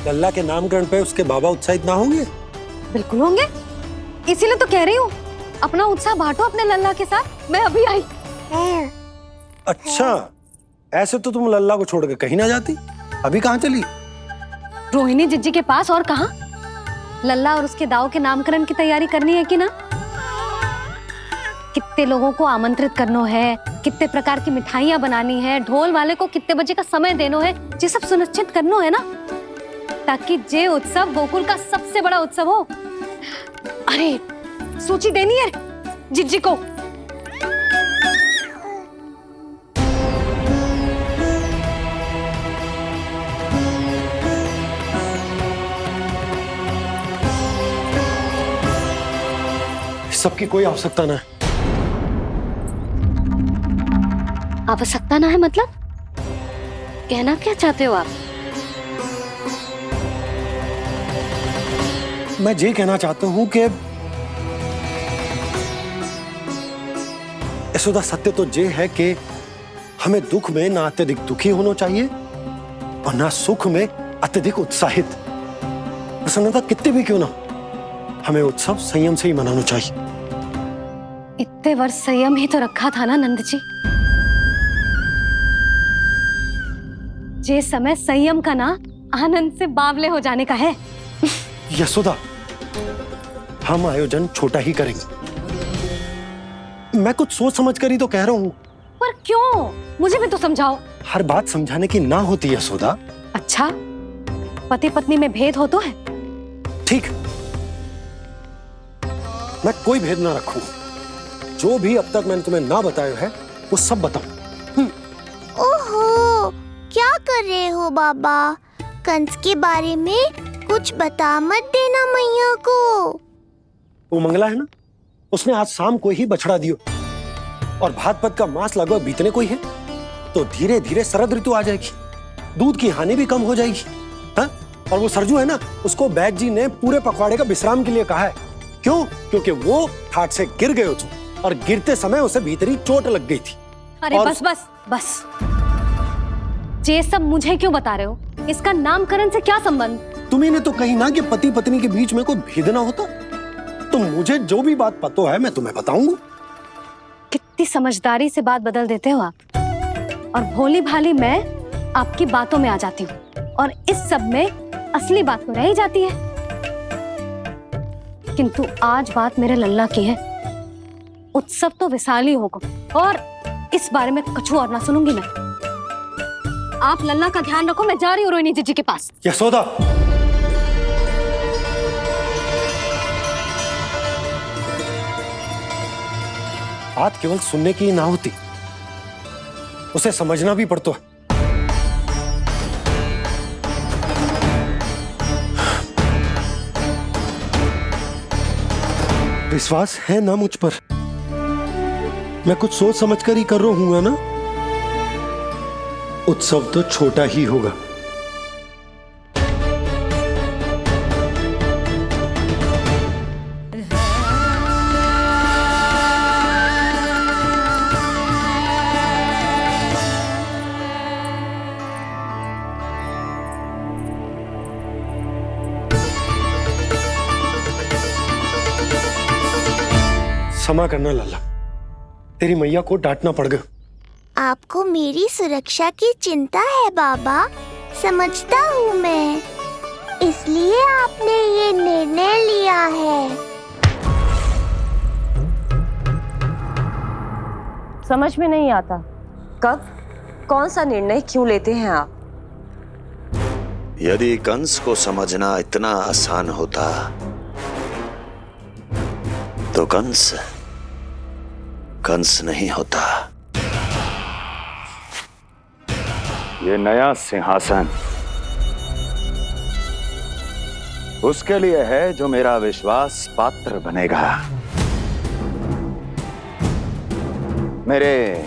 लल्ला के नामकरण पे उसके बाबा उत्साहित ना होंगे? बिल्कुल होंगे, इसीलिए तो कह रही हूँ अपना उत्साह बांटो अपने लल्ला के साथ। मैं अभी आई। अच्छा, ऐसे तो तुम लल्ला को छोड़ के कहीं ना जाती। अभी कहाँ चली? रोहिणी जिज्जी के पास, और कहाँ। लल्ला और उसके दाऊ के नामकरण की तैयारी करनी है कि ना? कितने लोगों को आमंत्रित करना है, कितने प्रकार की मिठाइयां बनानी है, ढोल वाले को कितने बजे का समय देना है, ये सब सुनिश्चित करना है ना, ताकि ये उत्सव गोकुल का सबसे बड़ा उत्सव हो। अरे सूची देनी है जिज्जी को। इस सब की कोई आवश्यकता ना है। आवश्यकता ना है मतलब? कहना क्या चाहते हो आप? मैं ये कहना चाहता हूं कि यशोदा, सत्य तो ये है कि हमें दुख में ना अत्यधिक दुखी होना चाहिए और ना सुख में अत्यधिक उत्साहित। प्रसन्नता कितने भी क्यों ना, हमें उत्सव संयम से ही मनाना चाहिए। इतने वर्ष संयम ही तो रखा था ना नंद जी। ये समय संयम का ना आनंद से बावले हो जाने का है। यशोदा, हम आयोजन छोटा ही करेंगे। मैं कुछ सोच समझ कर ही तो कह रहा हूं। पर क्यों? मुझे भी तो समझाओ। हर बात समझाने की ना होती यशोदा। अच्छा, पति पत्नी में भेद हो तो है? ठीक, मैं कोई भेद ना रखूं। जो भी अब तक मैंने तुम्हें ना बताया है वो सब बताऊं। ओहो, क्या कर रहे हो बाबा? कंस के बारे में कुछ बता मत देना मैया को। वो मंगला है ना, उसने आज शाम को ही बछड़ा दियो और भाद्रपद का मास लगभग बीतने को ही है, तो धीरे धीरे शरद ऋतु आ जाएगी, दूध की हानि भी कम हो जाएगी। हाँ? और वो सरजू है ना, उसको बैद जी ने पूरे पखवाड़े का विश्राम के लिए कहा है। क्यों? क्योंकि वो ठाट से गिर गए थे और गिरते समय उसे भीतरी चोट लग गई थी। अरे और... बस बस बस, ये सब मुझे क्यों बता रहे हो? इसका नामकरण से क्या संबंध? तुम्ही ने तो कही ना कि पति पत्नी के बीच में कोई भेद ना होता। तो मुझे जो भी बात पता है मैं तुम्हें बताऊंगा। कितनी समझदारी से बात बदल देते हो आप, और भोली भाली मैं आपकी बातों में आ जाती हूँ और इस सब में असली बात तो रह ही जाती है। किंतु आज बात मेरे लल्ला की है। उत्सव तो विशाल ही होगा और इस बारे में कछु और ना सुनूंगी मैं। आप लल्ला का ध्यान रखो, मैं जा रही हूँ रोहिणी जी के पास। यशोदा, बात केवल सुनने की ना होती, उसे समझना भी पड़ता है। विश्वास है ना मुझ पर? मैं कुछ सोच समझ कर ही कर रहा हूँ ना। उत्सव तो छोटा ही होगा। क्षमा करना लल्ला, तेरी मैया को डांटना पड़ गया। आपको मेरी सुरक्षा की चिंता है बाबा, समझता हूँ मैं, इसलिए आपने ये निर्णय लिया है। समझ में नहीं आता, कब कौन सा निर्णय क्यों लेते हैं आप? यदि कंस को समझना इतना आसान होता तो कंस नहीं होता। ये नया सिंहासन उसके लिए है जो मेरा विश्वास पात्र बनेगा। मेरे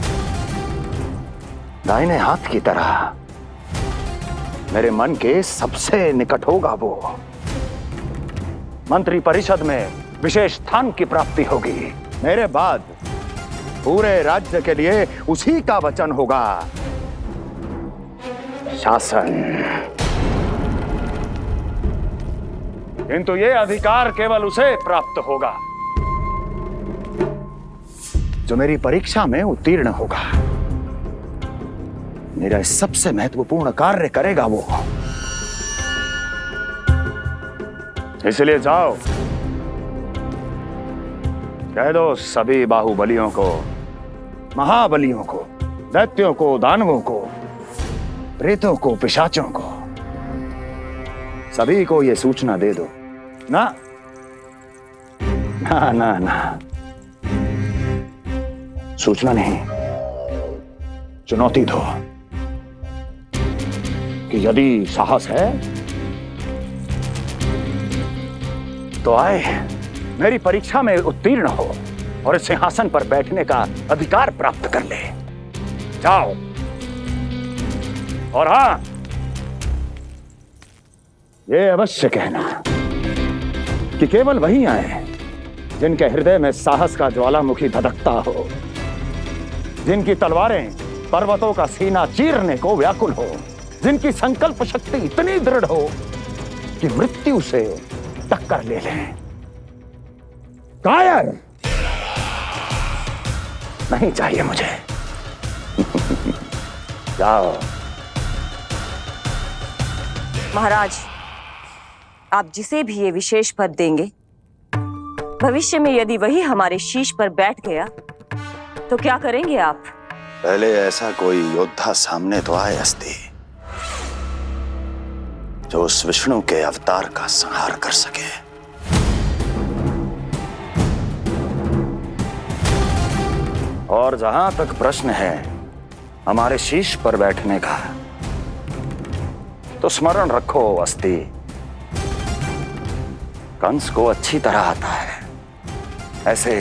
दाहिने हाथ की तरह मेरे मन के सबसे निकट होगा वो। मंत्री परिषद में विशेष स्थान की प्राप्ति होगी। मेरे बाद पूरे राज्य के लिए उसी का वचन होगा। शासन। किंतु ये अधिकार केवल उसे प्राप्त होगा जो मेरी परीक्षा में उत्तीर्ण होगा। मेरा सबसे महत्वपूर्ण कार्य करेगा वो। इसलिए जाओ, कह दो सभी बाहुबलियों को, महाबलियों को, दैत्यों को, दानवों को, प्रेतों को, पिशाचों को, सभी को यह सूचना दे दो ना ना ना ना, सूचना नहीं, चुनौती दो कि यदि साहस है तो आए मेरी परीक्षा में उत्तीर्ण हो और इस सिंहासन पर बैठने का अधिकार प्राप्त कर ले। जाओ। और हाँ, ये अवश्य कहना कि केवल वही आए जिनके हृदय में साहस का ज्वालामुखी धधकता हो, जिनकी तलवारें पर्वतों का सीना चीरने को व्याकुल हो, जिनकी संकल्प शक्ति इतनी दृढ़ हो कि मृत्यु से टक्कर ले लें। कायर नहीं चाहिए मुझे। जाओ। महाराज, आप जिसे भी ये विशेष पद देंगे, भविष्य में यदि वही हमारे शीश पर बैठ गया तो क्या करेंगे आप? पहले ऐसा कोई योद्धा सामने तो आए अस्ति, जो उस विष्णु के अवतार का संहार कर सके। और जहां तक प्रश्न है हमारे शीश पर बैठने का, तो स्मरण रखो अस्ति, कंस को अच्छी तरह आता है ऐसे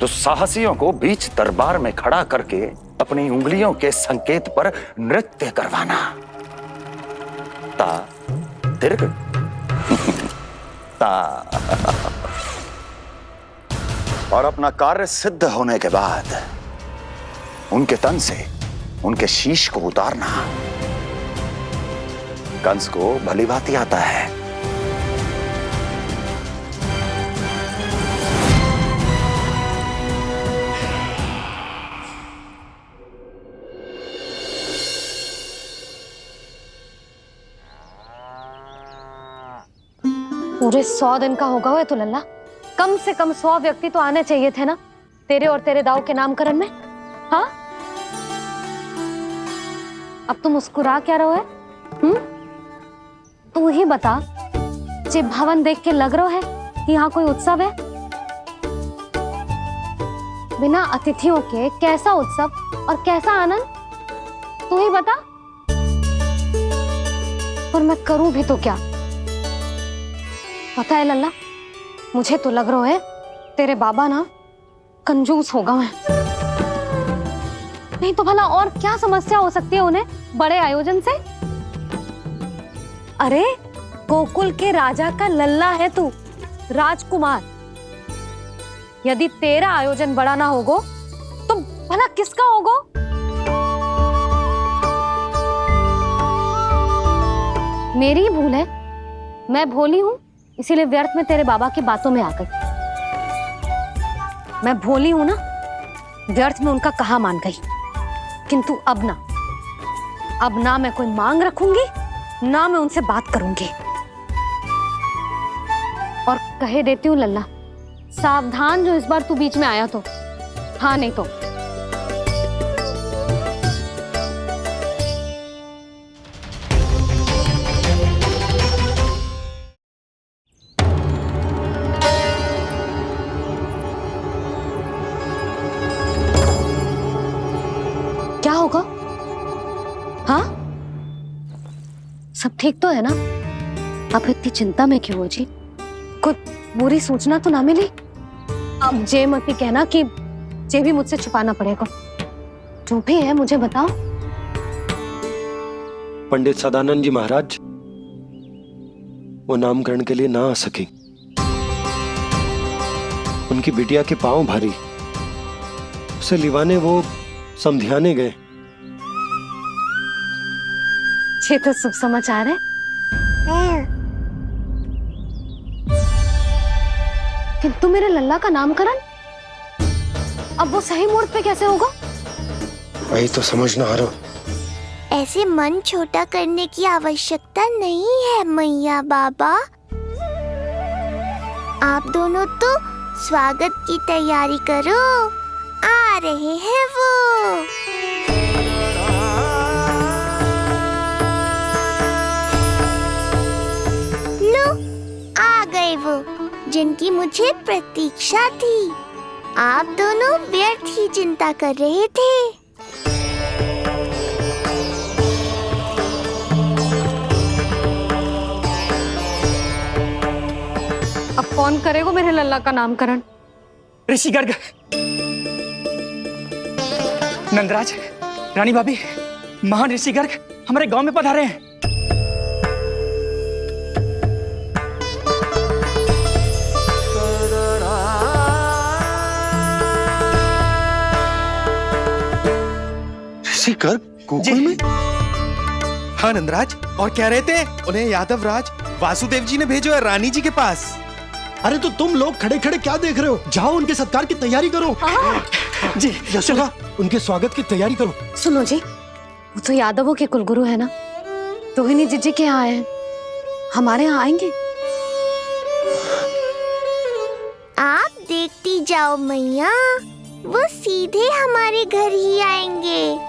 दुस्साहसियों को बीच दरबार में खड़ा करके अपनी उंगलियों के संकेत पर नृत्य करवाना। ता दीर्घ ता। और अपना कार्य सिद्ध होने के बाद उनके तन से उनके शीश को उतारना कंस को भली भांति आता है। पूरे 100 दिन का होगा हुआ तो लल्ला, कम से कम 100 व्यक्ति तो आने चाहिए थे ना तेरे और तेरे दाऊ के नामकरण में। हाँ, अब तुम मुस्कुरा क्या रहो है? तू ही बता, जे भवन देख के लग रहा है कि यहाँ कोई उत्सव है? बिना अतिथियों के कैसा उत्सव और कैसा आनंद, तू ही बता। और मैं करूं भी तो क्या? पता है लल्ला, मुझे तो लग रहा है तेरे बाबा ना कंजूस होगा है। नहीं तो भला और क्या समस्या हो सकती है उन्हें बड़े आयोजन से? अरे गोकुल के राजा का लल्ला है तू, राजकुमार। यदि तेरा आयोजन बड़ा ना होगो तो भला किसका होगो? मेरी ही भूल है, मैं भोली हूं, इसीलिए व्यर्थ में तेरे बाबा की बातों में आ गई। मैं भोली हूं ना, व्यर्थ में उनका कहा मान गई। किंतु अब ना मैं कोई मांग रखूंगी, ना मैं उनसे बात करूंगी। और कहे देती हूँ लल्ला, सावधान जो इस बार तू बीच में आया तो। हाँ नहीं तो क्या होगा? हाँ, सब ठीक तो है ना? आप इतनी चिंता में क्यों हो जी? कुछ बुरी सूचना तो ना मिली? अब जे मत ही कहना कि जे भी मुझसे छुपाना पड़ेगा। जो भी है मुझे बताओ। पंडित सदानंद जी महाराज वो नामकरण के लिए ना आ सके। उनकी बिटिया के पांव भारी, उसे लिवाने वो समझाने गए। ये तो शुभ समाचार है। किंतु मेरे लल्ला का नामकरण अब वो सही मुहूर्त पे कैसे होगा? वही तो समझ ना आ रहा। ऐसे मन छोटा करने की आवश्यकता नहीं है मैया बाबा। आप दोनों तो स्वागत की तैयारी करो, आ रहे हैं वो। लो, आ गए वो जिनकी मुझे प्रतीक्षा थी। आप दोनों व्यर्थ ही चिंता कर रहे थे। अब कौन करेगा मेरे लल्ला का नामकरण? ऋषि गर्ग, नंदराज, रानी भाभी, महान ऋषि गर्ग हमारे गांव में पधारे हैं। ऋषि गर्ग गोकुल में? हाँ नंदराज, और कह रहे थे उन्हें यादव राज वासुदेव जी ने भेजो है रानी जी के पास। अरे तो तुम लोग खड़े खड़े क्या देख रहे हो? जाओ उनके सत्कार की तैयारी करो। जी यशोदा, उनके स्वागत की तैयारी करो। सुनो जी, वो तो यादवों के कुलगुरु है ना, रोहिणी जीजी के यहाँ आए हैं, हमारे यहाँ आएंगे। आप देखती जाओ मैया, वो सीधे हमारे घर ही आएंगे।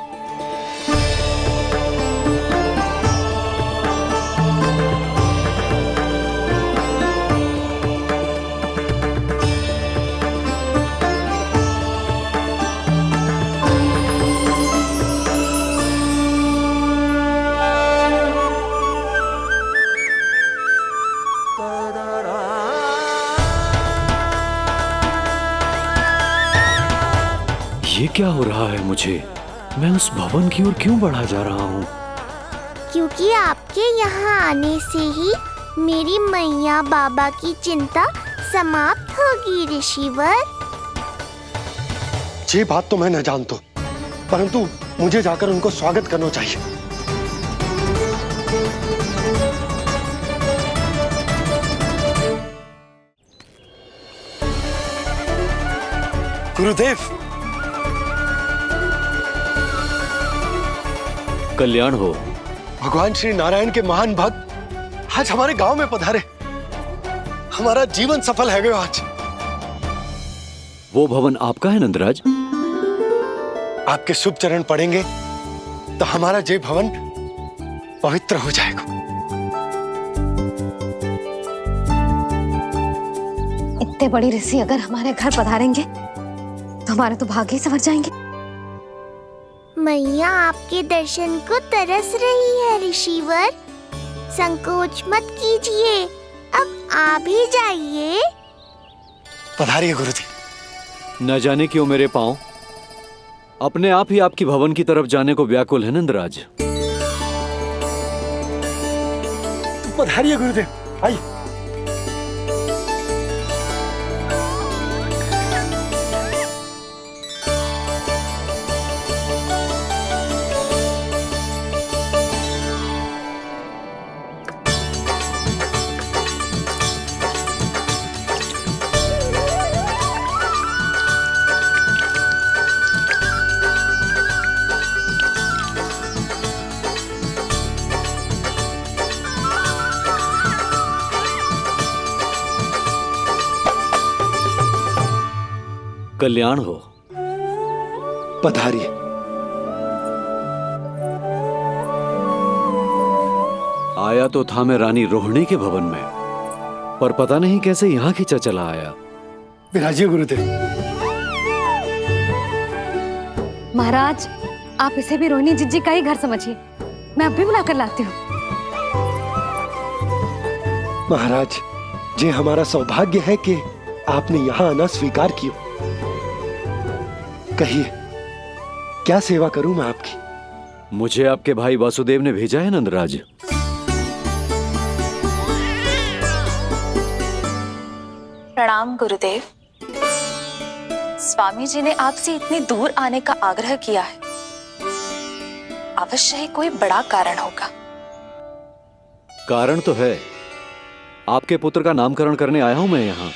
ये क्या हो रहा है मुझे? मैं उस भवन की ओर क्यों बढ़ा जा रहा हूँ? क्योंकि आपके यहाँ आने से ही मेरी मैया बाबा की चिंता समाप्त होगी ऋषिवर। ये बात तो मैं न जानता, परंतु मुझे जाकर उनको स्वागत करना चाहिए। गुरुदेव, कल्याण हो। भगवान श्री नारायण के महान भक्त आज हमारे गांव में पधारे। हमारा जीवन सफल है गयो आज। वो भवन आपका है नंदराज? आपके शुभ चरण पड़ेंगे तो हमारा जय भवन पवित्र हो जाएगा। इतने बड़ी ऋषि अगर हमारे घर पधारेंगे तो हमारे तो भाग्य ही संवर जाएंगे। मैया आपके दर्शन को तरस रही है ऋषिवर, संकोच मत कीजिए, अब आ भी जाइए। पधारिए गुरुजी। न जाने क्यों मेरे पांव अपने आप ही आपकी भवन की तरफ जाने को व्याकुल है नंदराज। पधारिए गुरुदेव, आइए। कल्याण हो। पधारिए। आया तो था मैं रानी रोहिणी के भवन में, पर पता नहीं कैसे यहाँ खींचा चला आया। विराजिए गुरुदेव। महाराज, आप इसे भी रोहिणी जीजी का ही घर समझिए, मैं अब भी बुला कर लाती हूँ। महाराज, ये हमारा सौभाग्य है कि आपने यहाँ आना स्वीकार किया। कहिए, क्या सेवा करूं मैं आपकी? मुझे आपके भाई वासुदेव ने भेजा है नंदराज। प्रणाम गुरुदेव। स्वामी जी ने आपसे इतनी दूर आने का आग्रह किया है, अवश्य ही कोई बड़ा कारण होगा। कारण तो है, आपके पुत्र का नामकरण करने आया हूं मैं यहाँ।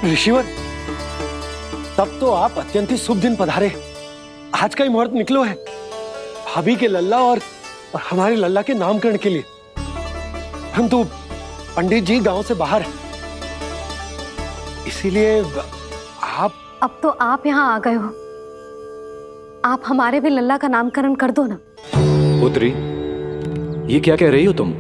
ऋषिवर, तब तो आप अत्यंत ही शुभ दिन पधारे। आज का ही मुहूर्त निकलो है भाभी के लल्ला और हमारे लल्ला के नामकरण के लिए। हम तो पंडित जी गांव से बाहर हैं, इसीलिए आप। अब तो आप यहाँ आ गए हो, आप हमारे भी लल्ला का नामकरण कर दो ना। पुत्री, ये क्या कह रही हो तुम?